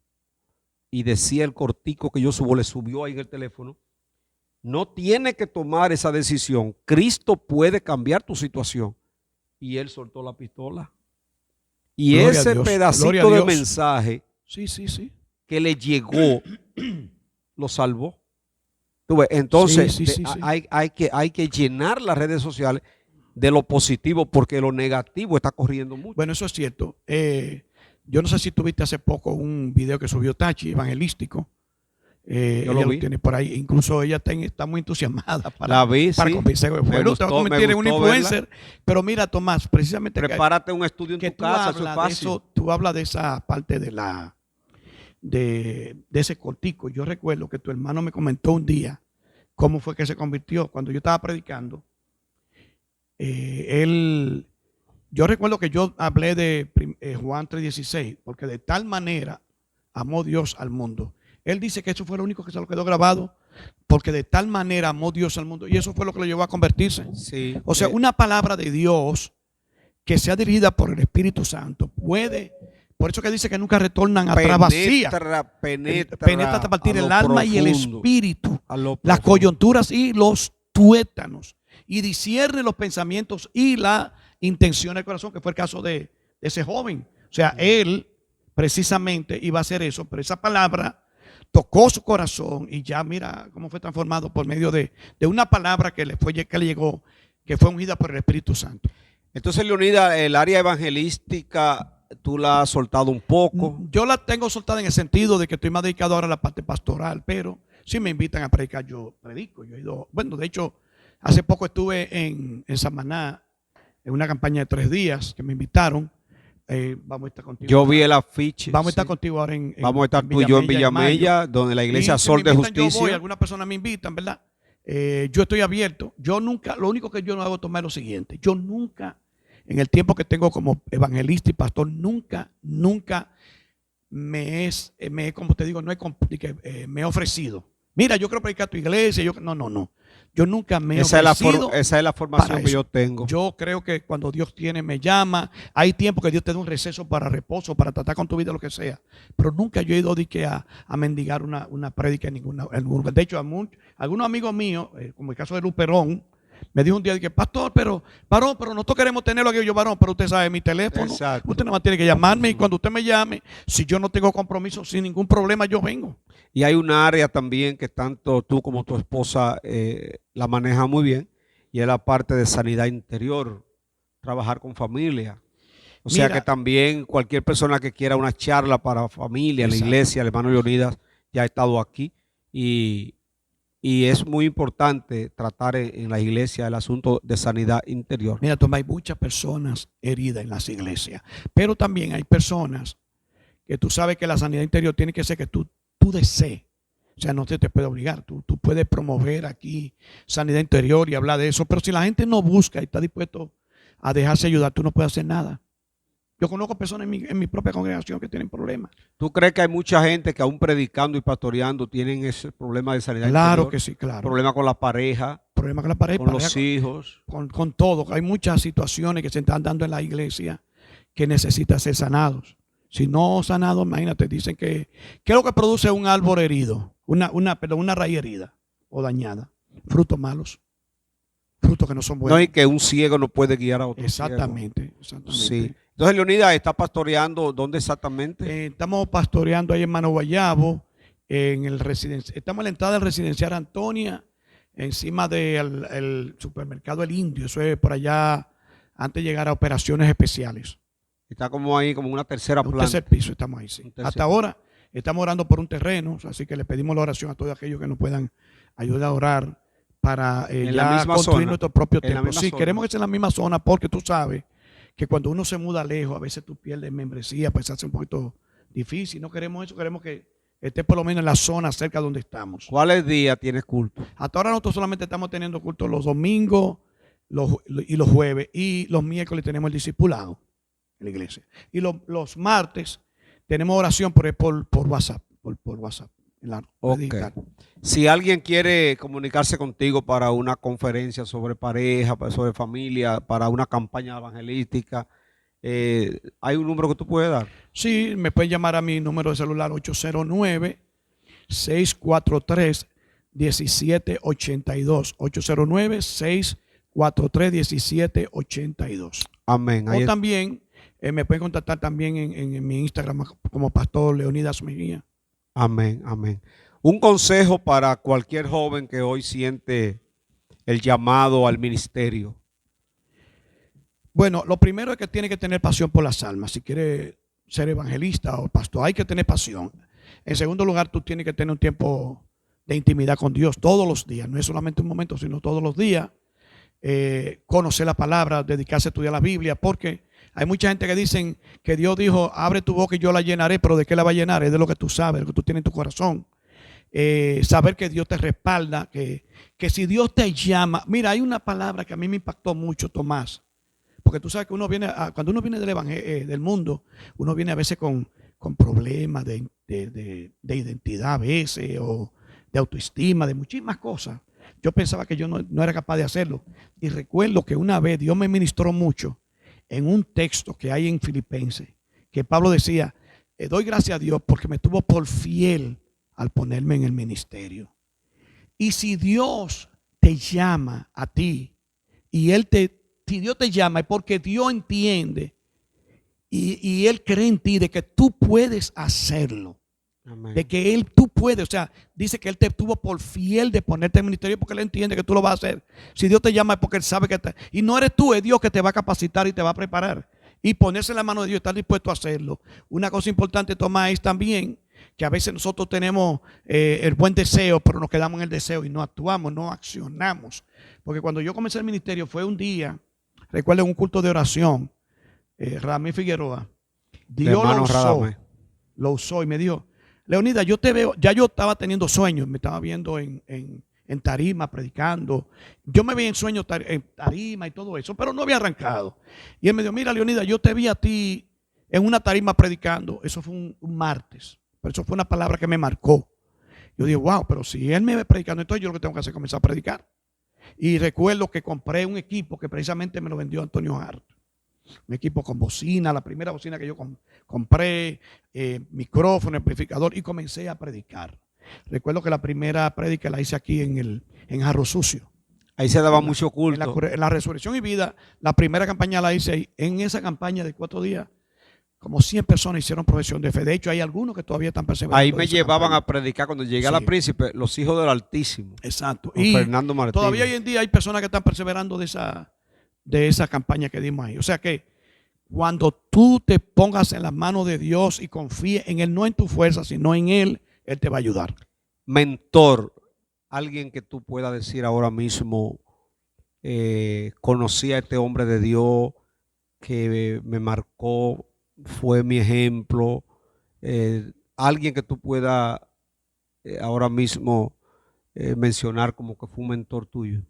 Speaker 1: y decía el cortico que yo subo, le subió ahí en el teléfono: no tiene que tomar esa decisión, Cristo puede cambiar tu situación. Y él soltó la pistola. Y gloria ese pedacito de mensaje que le llegó lo salvó. Entonces hay que llenar las redes sociales de lo positivo, porque lo negativo está corriendo mucho.
Speaker 2: Bueno, eso es cierto. Yo no sé si tuviste hace poco un video que subió Tachi, evangelístico. Yo lo vi. Tiene por ahí. Incluso ella está muy entusiasmada para convencer. Bueno, te va a convertir en un influencer. ¿Verdad? Pero mira, Tomás, precisamente
Speaker 1: prepárate un estudio en tu casa, eso es fácil.
Speaker 2: Tú hablas de esa parte de ese cortico. Yo recuerdo que tu hermano me comentó un día cómo fue que se convirtió cuando yo estaba predicando. Yo recuerdo que yo hablé de Juan 3:16, porque de tal manera amó Dios al mundo. Él dice que eso fue lo único que se lo quedó grabado, porque de tal manera amó Dios al mundo, y eso fue lo que lo llevó a convertirse.
Speaker 1: Sí,
Speaker 2: o sea, una palabra de Dios que sea dirigida por el Espíritu Santo puede, por eso que dice que nunca retornan atrás vacía. Penetra hasta partir el alma y el espíritu, las coyunturas y los tuétanos, y discierne los pensamientos y la intención del corazón, que fue el caso de ese joven. O sea, él precisamente iba a hacer eso, pero esa palabra tocó su corazón, y ya mira cómo fue transformado por medio de una palabra que le llegó, que fue ungida por el Espíritu Santo.
Speaker 1: Entonces, Leonidas, el área evangelística, ¿tú la has soltado un poco?
Speaker 2: Yo la tengo soltada en el sentido de que estoy más dedicado ahora a la parte pastoral, pero si me invitan a predicar, yo predico. Yo he ido, bueno, de hecho, hace poco estuve en Samaná en una campaña de 3 días que me invitaron. Vamos a estar contigo.
Speaker 1: Yo vi el afiche.
Speaker 2: Vamos a estar contigo ahora
Speaker 1: vamos a estar tú y yo en Villamella, donde la iglesia Sol de Justicia.
Speaker 2: Yo voy, algunas personas me invitan, ¿verdad? Yo estoy abierto. Yo nunca, lo único que yo no hago es tomar lo siguiente. Yo nunca, en el tiempo que tengo como evangelista y pastor, nunca me como te digo, me he ofrecido. Mira, yo quiero predicar a tu iglesia. No. Yo nunca me he ofrecido.
Speaker 1: Esa es la formación que yo tengo.
Speaker 2: Yo creo que cuando Dios me llama, hay tiempo que Dios te da un receso para reposo, para tratar con tu vida, lo que sea. Pero nunca yo he ido a mendigar una prédica en ningún lugar. De hecho, algunos amigos míos, como el caso de Luperón, me dijo un día que pastor, pero nosotros queremos tenerlo aquí. Yo, varón, pero usted sabe mi teléfono. Exacto. Usted nada más tiene que llamarme, y cuando usted me llame, si yo no tengo compromiso, sin ningún problema, yo vengo.
Speaker 1: Y hay un área también que tanto tú como tu esposa la manejan muy bien, y es la parte de sanidad interior, trabajar con familia. O sea que también cualquier persona que quiera una charla para familia, en la iglesia, el hermano Leonidas ya ha estado aquí, y es muy importante tratar en la iglesia el asunto de sanidad interior.
Speaker 2: Mira, Tomás, hay muchas personas heridas en las iglesias, pero también hay personas que tú sabes que la sanidad interior tiene que ser que tú desees. O sea, no te puede obligar. Tú puedes promover aquí sanidad interior y hablar de eso, pero si la gente no busca y está dispuesto a dejarse ayudar, tú no puedes hacer nada. Yo conozco personas en mi propia congregación que tienen problemas.
Speaker 1: ¿Tú crees que hay mucha gente que aún predicando y pastoreando tienen ese problema de sanidad interior?
Speaker 2: Claro que sí, claro.
Speaker 1: Problema con la pareja.
Speaker 2: Problema con la pareja.
Speaker 1: Con los hijos.
Speaker 2: Con todo. Hay muchas situaciones que se están dando en la iglesia que necesitan ser sanados. Si no sanados, imagínate, dicen que ¿qué es lo que produce un árbol herido? Una raíz herida o dañada. Frutos malos. Frutos que no son buenos.
Speaker 1: No, y que un ciego no puede guiar a otro
Speaker 2: Exactamente.
Speaker 1: Sí. Entonces, Leonidas, ¿está pastoreando dónde exactamente?
Speaker 2: Estamos pastoreando ahí en Mano Guayabo, estamos en la entrada del residencial Antonia, encima del supermercado El Indio. Eso es por allá antes de llegar a operaciones especiales.
Speaker 1: Está como ahí, como una tercera
Speaker 2: Un
Speaker 1: planta.
Speaker 2: tercer piso estamos ahí, sí.
Speaker 1: Un tercer
Speaker 2: Hasta ahora estamos orando por un terreno, así que le pedimos la oración a todos aquellos que nos puedan ayudar a orar para
Speaker 1: En la
Speaker 2: ya
Speaker 1: misma
Speaker 2: construir
Speaker 1: zona.
Speaker 2: nuestro propio
Speaker 1: En la
Speaker 2: templo.
Speaker 1: misma
Speaker 2: Sí,
Speaker 1: zona.
Speaker 2: queremos que sea en la misma zona porque tú sabes que cuando uno se muda lejos, a veces tú pierdes membresía, pues se hace un poquito difícil. No queremos eso, queremos que esté por lo menos en la zona cerca donde estamos.
Speaker 1: ¿Cuáles días tienes culto?
Speaker 2: Hasta ahora nosotros solamente estamos teniendo culto los domingos y los jueves, y los miércoles tenemos el discipulado en la iglesia. Y los martes tenemos oración por WhatsApp, por WhatsApp. En la
Speaker 1: Ok.
Speaker 2: digital.
Speaker 1: Si alguien quiere comunicarse contigo para una conferencia sobre pareja, sobre familia, para una campaña evangelística, ¿hay un número que tú puedes dar?
Speaker 2: Sí, me pueden llamar a mi número de celular 809-643-1782. 809-643-1782.
Speaker 1: Amén. Ahí
Speaker 2: O también me pueden contactar también en mi Instagram como Pastor Leonidas Mejía.
Speaker 1: Amén, amén. Un consejo para cualquier joven que hoy siente el llamado al ministerio.
Speaker 2: Bueno, lo primero es que tiene que tener pasión por las almas. Si quiere ser evangelista o pastor, hay que tener pasión. En segundo lugar, tú tienes que tener un tiempo de intimidad con Dios todos los días. No es solamente un momento, sino todos los días. Conocer la palabra, dedicarse a estudiar la Biblia, porque hay mucha gente que dicen que Dios dijo, abre tu boca y yo la llenaré, pero ¿de qué la va a llenar? Es de lo que tú sabes, lo que tú tienes en tu corazón. Saber que Dios te respalda, que si Dios te llama. Mira, hay una palabra que a mí me impactó mucho, Tomás, porque tú sabes que cuando uno viene del mundo, uno viene a veces con problemas de identidad a veces, o de autoestima, de muchísimas cosas. Yo pensaba que yo no era capaz de hacerlo. Y recuerdo que una vez Dios me ministró mucho en un texto que hay en Filipenses, que Pablo decía, doy gracias a Dios porque me tuvo por fiel al ponerme en el ministerio. Y si Dios te llama a ti, y si Dios te llama es porque Dios entiende y Él cree en ti de que tú puedes hacerlo.
Speaker 1: Amén.
Speaker 2: De que tú puedes, o sea, dice que Él te tuvo por fiel de ponerte en el ministerio porque Él entiende que tú lo vas a hacer. Si Dios te llama es porque Él sabe y no eres tú, es Dios que te va a capacitar y te va a preparar. Y ponerse en la mano de Dios, estar dispuesto a hacerlo. Una cosa importante, Tomás, es también que a veces nosotros tenemos el buen deseo, pero nos quedamos en el deseo y no actuamos, no accionamos. Porque cuando yo comencé el ministerio fue un día, recuerdo en un culto de oración, Ramí Figueroa, Dios lo usó y me dijo, Leonidas, yo te veo, ya yo estaba teniendo sueños, me estaba viendo en tarima, predicando. Yo me veía en sueños en tarima y todo eso, pero no había arrancado. Y él me dijo, mira, Leonidas, yo te vi a ti en una tarima predicando. Eso fue un martes, pero eso fue una palabra que me marcó. Yo dije, wow, pero si él me ve predicando, entonces yo lo que tengo que hacer es comenzar a predicar. Y recuerdo que compré un equipo que precisamente me lo vendió Antonio Hart. Un equipo con bocina, la primera bocina que yo compré, micrófono, amplificador, y comencé a predicar. Recuerdo que la primera prédica la hice aquí en Jarro Sucio.
Speaker 1: Ahí se daba mucho culto.
Speaker 2: En la Resurrección y Vida, la primera campaña la hice ahí. En esa campaña de 4 días, como 100 personas hicieron profesión de fe. De hecho, hay algunos que todavía están perseverando.
Speaker 1: Ahí me llevaban a predicar cuando llegué a la Príncipe, los hijos del Altísimo.
Speaker 2: Exacto.
Speaker 1: Con
Speaker 2: Y
Speaker 1: Fernando Martínez.
Speaker 2: todavía hoy en día hay personas que están perseverando de esa campaña que dimos ahí. O sea que cuando tú te pongas en las manos de Dios y confíes en Él, no en tu fuerza, sino en Él, Él te va a ayudar.
Speaker 1: Mentor, alguien que tú puedas decir ahora mismo, conocí a este hombre de Dios que me marcó, fue mi ejemplo. Alguien que tú puedas ahora mismo mencionar como que fue un mentor tuyo.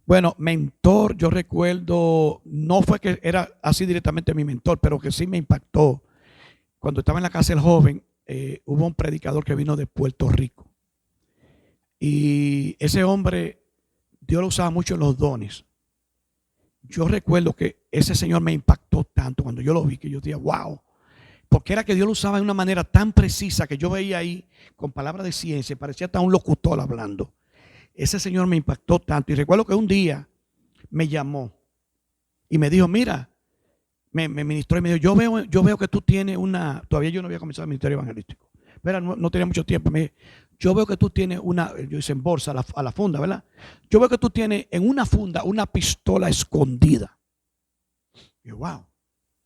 Speaker 2: Bueno, mentor, yo recuerdo, no fue que era así directamente mi mentor, pero que sí me impactó. Cuando estaba en la casa del joven, hubo un predicador que vino de Puerto Rico. Y ese hombre, Dios lo usaba mucho en los dones. Yo recuerdo que ese señor me impactó tanto cuando yo lo vi, que yo dije, wow. Porque era que Dios lo usaba de una manera tan precisa que yo veía ahí con palabras de ciencia, parecía hasta un locutor hablando. Ese señor me impactó tanto. Y recuerdo que un día me llamó y me dijo, mira, me ministró y me dijo, yo veo que tú tienes todavía yo no había comenzado el ministerio evangelístico, pero no tenía mucho tiempo. Me dijo, yo veo que tú tienes yo hice en bolsa a la funda, ¿verdad? Yo veo que tú tienes en una funda una pistola escondida. Y yo, wow.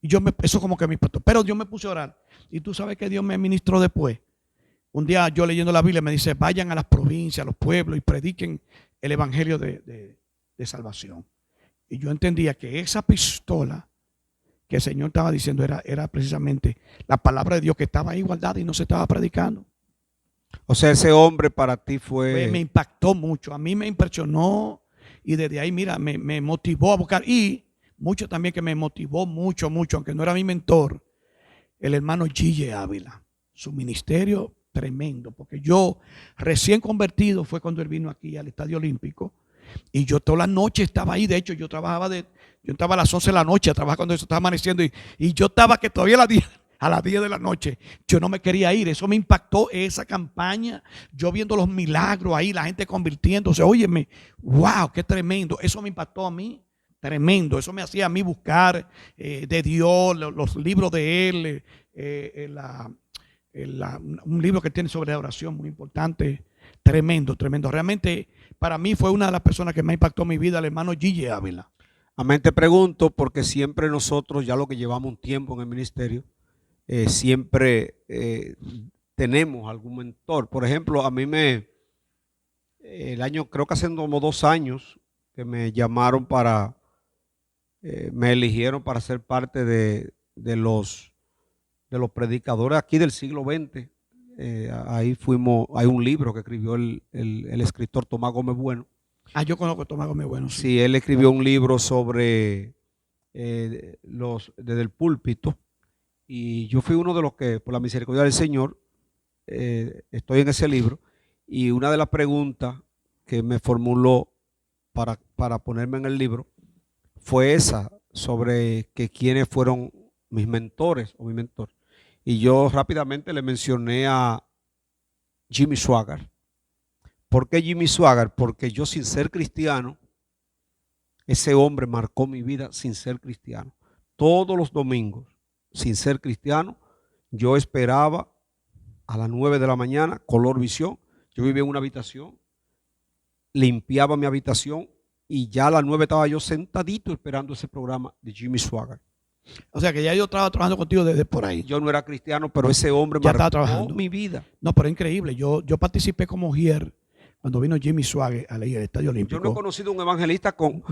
Speaker 2: Y eso como que me impactó. Pero Dios me puse a orar. Y tú sabes que Dios me ministró después. Un día yo leyendo la Biblia me dice, vayan a las provincias, a los pueblos y prediquen el evangelio de salvación. Y yo entendía que esa pistola que el Señor estaba diciendo era precisamente la palabra de Dios que estaba ahí guardada y no se estaba predicando.
Speaker 1: O sea, ese hombre para ti
Speaker 2: Me impactó mucho, a mí me impresionó y desde ahí, mira, me motivó a buscar. Y mucho también que me motivó mucho, aunque no era mi mentor, el hermano G.J. Ávila. Su ministerio tremendo, porque yo recién convertido fue cuando él vino aquí al Estadio Olímpico y yo toda la noche estaba ahí. De hecho, yo estaba a las 11 de la noche a trabajar cuando eso estaba amaneciendo y yo estaba que todavía a las 10 de la noche yo no me quería ir. Eso me impactó, esa campaña, yo viendo los milagros ahí, la gente convirtiéndose. Óyeme, wow, qué tremendo. Eso me impactó a mí, tremendo. Eso me hacía a mí buscar de Dios, los libros de él, un libro que tiene sobre oración muy importante. Tremendo. Realmente para mí fue una de las personas que más impactó mi vida, el hermano G.J. Ávila.
Speaker 1: Amén, te pregunto porque siempre nosotros, ya lo que llevamos un tiempo en el ministerio, siempre tenemos algún mentor. Por ejemplo, a mí el año, creo que hace como 2 años, que me llamaron me eligieron para ser parte de los predicadores aquí del siglo XX. Ahí hay un libro que escribió el escritor Tomás Gómez Bueno.
Speaker 2: Yo conozco a Tomás Gómez Bueno.
Speaker 1: Sí, él escribió un libro sobre desde el púlpito. Y yo fui uno de los que, por la misericordia del Señor, estoy en ese libro. Y una de las preguntas que me formuló para ponerme en el libro fue esa, sobre que quiénes fueron mis mentores o mi mentor. Y yo rápidamente le mencioné a Jimmy Swaggart. ¿Por qué Jimmy Swaggart? Porque yo, sin ser cristiano, ese hombre marcó mi vida sin ser cristiano. Todos los domingos, sin ser cristiano, yo esperaba a las 9 de la mañana, Color Visión. Yo vivía en una habitación, limpiaba mi habitación y ya a las 9 estaba yo sentadito esperando ese programa de Jimmy Swaggart.
Speaker 2: O sea que ya yo estaba trabajando contigo desde por ahí.
Speaker 1: Yo no era cristiano, pero ese hombre
Speaker 2: ya
Speaker 1: marcó mi vida.
Speaker 2: No, pero es increíble. Yo participé como Gier cuando vino Jimmy Swaggart al Estadio Olímpico.
Speaker 1: Yo no he conocido un evangelista con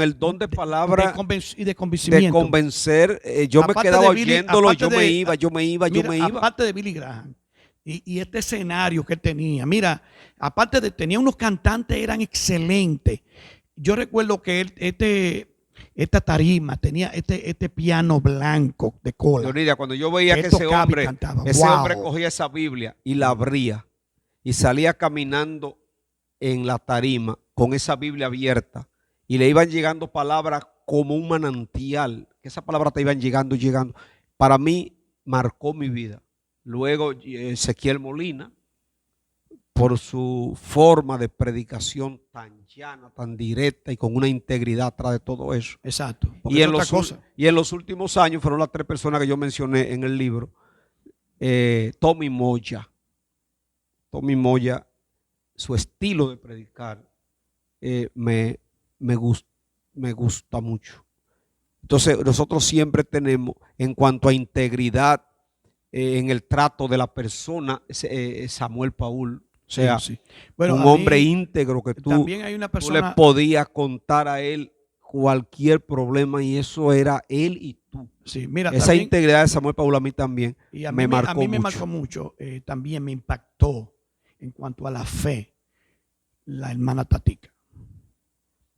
Speaker 1: el don de palabra
Speaker 2: y de convencimiento.
Speaker 1: De convencer. Yo aparte me quedaba oyéndolo, yo me iba.
Speaker 2: Aparte de Billy Graham y este escenario que él tenía. Mira, aparte de tenía unos cantantes, eran excelentes. Yo recuerdo que esta tarima tenía este piano blanco de cola.
Speaker 1: Leonidas, cuando yo veía que ese hombre cogía esa Biblia y la abría y salía caminando en la tarima con esa Biblia abierta y le iban llegando palabras como un manantial, que esas palabras te iban llegando, para mí marcó mi vida. Luego Ezequiel Molina, por su forma de predicación tan llana, tan directa y con una integridad atrás de todo eso.
Speaker 2: Exacto.
Speaker 1: Y en los últimos años fueron las 3 personas que yo mencioné en el libro. Tommy Moya, su estilo de predicar me gusta mucho. Entonces nosotros siempre tenemos, en cuanto a integridad en el trato de la persona, Samuel Paul. O sea, sí. Bueno, un hombre íntegro que tú le podías contar a él cualquier problema y eso era él y tú.
Speaker 2: Sí, mira,
Speaker 1: esa también, integridad de Samuel Paul a mí también me marcó mucho. A mí me
Speaker 2: marcó mucho. También me impactó en cuanto a la fe, la hermana Tatica.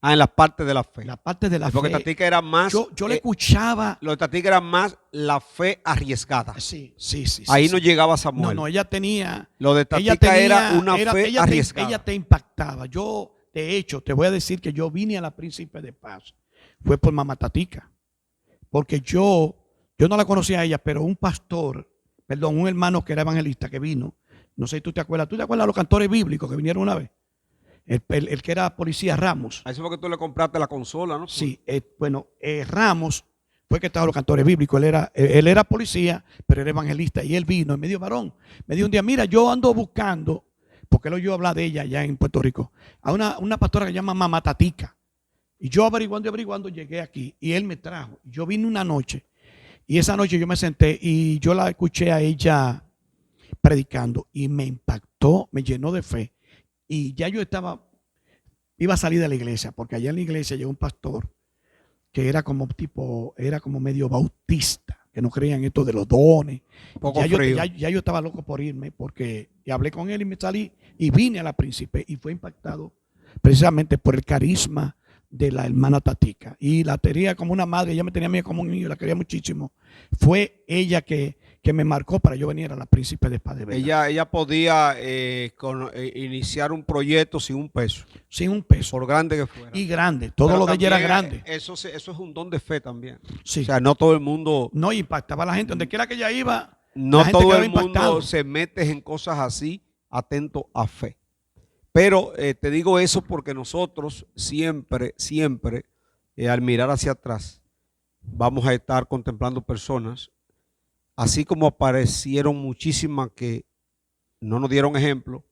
Speaker 1: En la parte de la fe.
Speaker 2: La parte de la fe.
Speaker 1: Porque Tatica era más.
Speaker 2: Yo le escuchaba.
Speaker 1: Lo de Tatica era más la fe arriesgada.
Speaker 2: Sí.
Speaker 1: Ahí no llegaba Samuel.
Speaker 2: No, ella tenía.
Speaker 1: Lo de Tatica era una fe arriesgada.
Speaker 2: Ella te impactaba. Yo, de hecho, te voy a decir que yo vine a la Príncipe de Paz. Fue por mamá Tatica. Porque yo no la conocía a ella, pero un hermano que era evangelista que vino. No sé si tú te acuerdas. ¿Tú te acuerdas de los cantores bíblicos que vinieron una vez? El que era policía, Ramos.
Speaker 1: A eso fue que tú le compraste la consola, ¿no?
Speaker 2: Sí, Ramos fue que estaba los cantores bíblicos. Él era policía, pero era evangelista. Y él vino y me dijo, varón, me dijo un día, mira, yo ando buscando, porque él oyó hablar de ella allá en Puerto Rico, a una pastora que se llama Mamá Tatica. Y yo averiguando y averiguando llegué aquí y él me trajo. Yo vine una noche y esa noche yo me senté y yo la escuché a ella predicando y me impactó, me llenó de fe. Y ya yo iba a salir de la iglesia porque allá en la iglesia llegó un pastor que era como medio bautista, que no creía en esto de los dones.
Speaker 1: Poco
Speaker 2: Ya
Speaker 1: frío.
Speaker 2: yo estaba loco por irme y hablé con él y me salí y vine a la Príncipe y fue impactado precisamente por el carisma de la hermana Tatica. Y la tenía como una madre, ella me tenía a mí como un niño, la quería muchísimo. Fue ella que me marcó para yo venir a la Príncipe de Paz de Vega.
Speaker 1: Ella podía iniciar un proyecto sin un peso,
Speaker 2: Sin un peso.
Speaker 1: por grande que fuera.
Speaker 2: Y grande, todo
Speaker 1: Pero
Speaker 2: lo de ella era
Speaker 1: también,
Speaker 2: grande.
Speaker 1: Eso es un don de fe también.
Speaker 2: Sí.
Speaker 1: O sea, no todo el mundo,
Speaker 2: No impactaba a la gente, donde quiera que ella iba,
Speaker 1: no
Speaker 2: la gente
Speaker 1: todo
Speaker 2: quedaba
Speaker 1: el mundo
Speaker 2: impactado.
Speaker 1: se mete en cosas así, atento a fe. Pero te digo eso porque nosotros siempre, al mirar hacia atrás, vamos a estar contemplando personas, así como aparecieron muchísimas que no nos dieron ejemplo,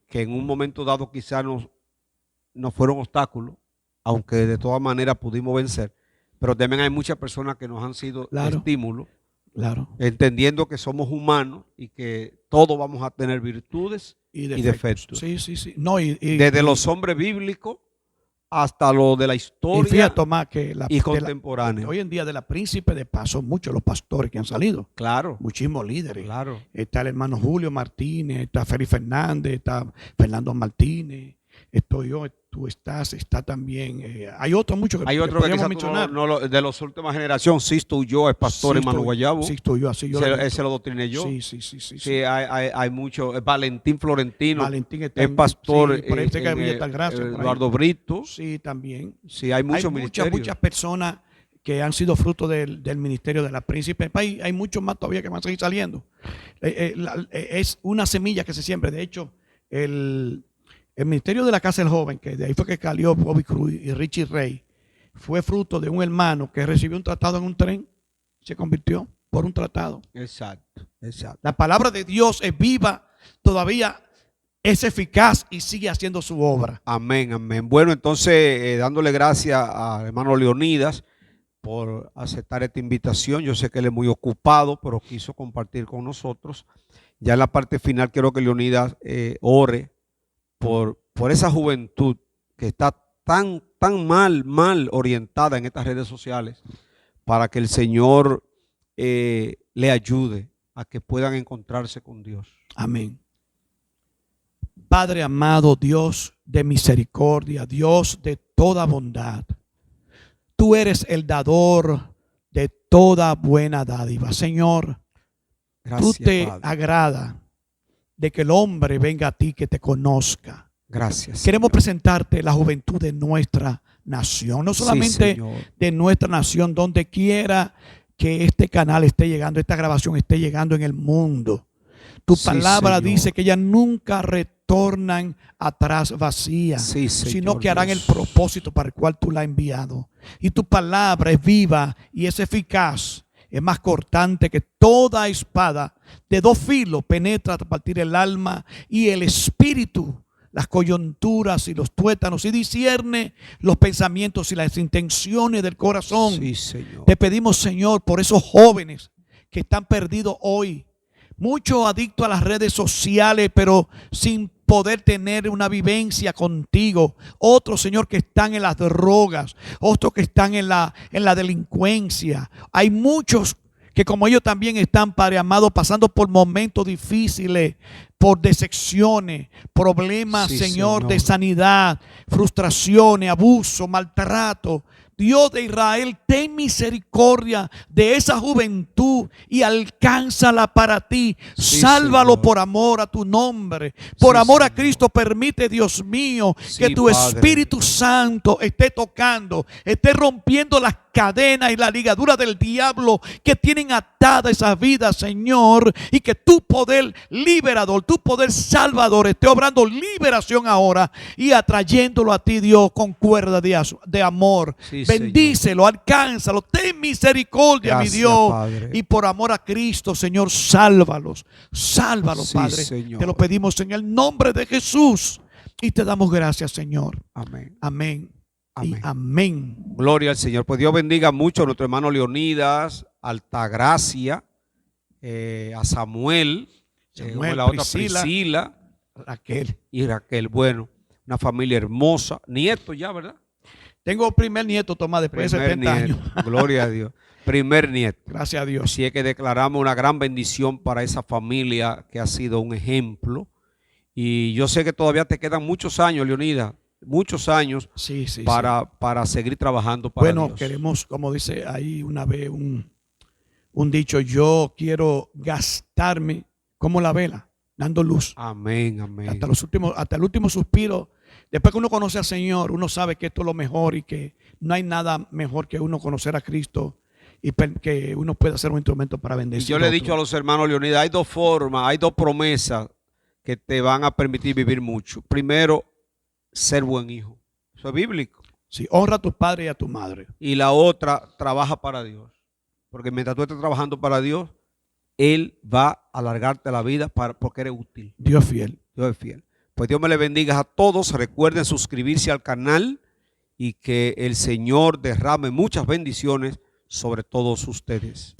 Speaker 1: que en un momento dado quizás nos fueron obstáculos, aunque de todas maneras pudimos vencer, pero también hay muchas personas que nos han sido
Speaker 2: Claro.
Speaker 1: estímulos,
Speaker 2: Claro.
Speaker 1: entendiendo que somos humanos y que todos vamos a tener virtudes y defectos.
Speaker 2: Sí, sí, sí. No,
Speaker 1: Desde los hombres bíblicos hasta lo de la
Speaker 2: y
Speaker 1: historia
Speaker 2: fíjate, Tomás, que
Speaker 1: y contemporánea.
Speaker 2: hoy en día de la Príncipe de Paz son muchos los pastores que han salido.
Speaker 1: Claro,
Speaker 2: Muchísimos líderes.
Speaker 1: claro.
Speaker 2: Está el hermano Julio Martínez, está Félix Fernández, está Fernando Martínez, estoy yo, tú estás, está también. Hay otros muchos que
Speaker 1: Hay otro que
Speaker 2: podríamos
Speaker 1: quizás tú
Speaker 2: mencionar.
Speaker 1: de los última generación, Sisto Ulloa es pastor en Manu Guayabo.
Speaker 2: Sí, estoy yo, así yo lo he visto.
Speaker 1: Ese lo doctriné yo.
Speaker 2: Sí.
Speaker 1: Sí, hay muchos. Valentín Florentino
Speaker 2: Valentín está
Speaker 1: es pastor.
Speaker 2: sí, por ahí cerca de Villa Altagracia, por ahí.
Speaker 1: Eduardo Brito.
Speaker 2: Sí, también.
Speaker 1: Sí, hay muchos ministerios.
Speaker 2: Muchas personas que han sido fruto del ministerio de la Príncipe. Hay muchos más todavía que van a seguir saliendo. Es una semilla que se siembra. De hecho, el ministerio de la Casa del Joven, que de ahí fue que salió Bobby Cruz y Richie Ray, fue fruto de un hermano que recibió un tratado en un tren, se convirtió por un tratado.
Speaker 1: Exacto.
Speaker 2: La palabra de Dios es viva, todavía es eficaz y sigue haciendo su obra.
Speaker 1: Amén. Bueno, entonces, dándole gracias al hermano Leonidas por aceptar esta invitación. Yo sé que él es muy ocupado, pero quiso compartir con nosotros. Ya en la parte final quiero que Leonidas ore por esa juventud que está tan mal orientada en estas redes sociales, para que el Señor le ayude a que puedan encontrarse con Dios.
Speaker 2: Amén. Padre amado, Dios de misericordia, Dios de toda bondad, tú eres el dador de toda buena dádiva. Señor,
Speaker 1: Gracias,
Speaker 2: tú te
Speaker 1: Padre.
Speaker 2: agrada de que el hombre venga a ti, que te conozca.
Speaker 1: Gracias.
Speaker 2: Queremos
Speaker 1: Señor.
Speaker 2: presentarte la juventud de nuestra nación, no solamente
Speaker 1: Señor.
Speaker 2: de nuestra nación, donde quiera que este canal esté llegando, esta grabación esté llegando en el mundo. Tu
Speaker 1: Sí,
Speaker 2: palabra
Speaker 1: Señor.
Speaker 2: dice que ellas nunca retornan atrás vacías,
Speaker 1: Sí, Señor
Speaker 2: sino que harán
Speaker 1: Dios.
Speaker 2: el propósito para el cual tú la has enviado. Y tu palabra es viva y es eficaz. Es más cortante que toda espada de dos filos, penetra hasta partir el alma y el espíritu, las coyunturas y los tuétanos, y discierne los pensamientos y las intenciones del corazón.
Speaker 1: Sí, Señor.
Speaker 2: Te pedimos, Señor, por esos jóvenes que están perdidos hoy, muchos adictos a las redes sociales, pero sin poder tener una vivencia contigo. Otros, Señor, que están en las drogas, otros que están en la delincuencia. Hay muchos que como ellos también están, Padre amado, pasando por momentos difíciles, por decepciones, problemas,
Speaker 1: Sí,
Speaker 2: Señor, de
Speaker 1: Señor.
Speaker 2: sanidad, frustraciones, abuso, maltrato. Dios de Israel, ten misericordia de esa juventud y alcánzala para ti.
Speaker 1: Sí,
Speaker 2: Sálvalo
Speaker 1: Señor.
Speaker 2: por amor a tu nombre. Por
Speaker 1: Sí,
Speaker 2: amor a
Speaker 1: Señor.
Speaker 2: Cristo, permite, Dios mío,
Speaker 1: Sí,
Speaker 2: que tu
Speaker 1: Padre.
Speaker 2: Espíritu Santo esté tocando, esté rompiendo las cadenas y la ligadura del diablo que tienen atada esas vidas, Señor, y que tu poder liberador, tu poder salvador esté obrando liberación ahora y atrayéndolo a ti, Dios, con cuerda de amor.
Speaker 1: Sí,
Speaker 2: Bendícelo, alcánzalo, ten misericordia,
Speaker 1: Gracias,
Speaker 2: mi Dios.
Speaker 1: Padre.
Speaker 2: Y por amor a Cristo, Señor, sálvalos, sálvalos,
Speaker 1: Sí,
Speaker 2: Padre.
Speaker 1: Señor.
Speaker 2: Te lo pedimos en el nombre de Jesús y te damos gracias, Señor.
Speaker 1: Amén.
Speaker 2: Amén
Speaker 1: Amén.
Speaker 2: y amén.
Speaker 1: Gloria al Señor. Pues Dios bendiga mucho a nuestro hermano Leonidas, Altagracia, a Samuel, la otra Priscila
Speaker 2: Raquel.
Speaker 1: y Raquel. Bueno, una familia hermosa. Nieto ya, ¿verdad?
Speaker 2: Tengo primer nieto, Tomás, después de 70 años.
Speaker 1: Gloria a Dios. Primer nieto.
Speaker 2: Gracias a Dios.
Speaker 1: Así es que declaramos una gran bendición para esa familia que ha sido un ejemplo. Y yo sé que todavía te quedan muchos años, Leonidas, muchos años
Speaker 2: Sí, sí,
Speaker 1: para seguir trabajando para
Speaker 2: bueno,
Speaker 1: Dios.
Speaker 2: queremos, como dice ahí una vez un dicho, yo quiero gastarme como la vela, dando luz.
Speaker 1: Amén, amén.
Speaker 2: Hasta el último suspiro. Después que uno conoce al Señor, uno sabe que esto es lo mejor y que no hay nada mejor que uno conocer a Cristo y que uno pueda ser un instrumento para
Speaker 1: Y
Speaker 2: bendecir.
Speaker 1: yo le he dicho a los hermanos Leonidas, hay dos formas, hay dos promesas que te van a permitir vivir mucho. Primero, ser buen hijo. Eso es bíblico.
Speaker 2: Sí, honra a tu padre y a tu madre.
Speaker 1: Y la otra, trabaja para Dios. Porque mientras tú estés trabajando para Dios, Él va a alargarte la vida porque eres útil.
Speaker 2: Dios fiel.
Speaker 1: Dios es fiel. Pues Dios me le bendiga a todos. Recuerden suscribirse al canal y que el Señor derrame muchas bendiciones sobre todos ustedes.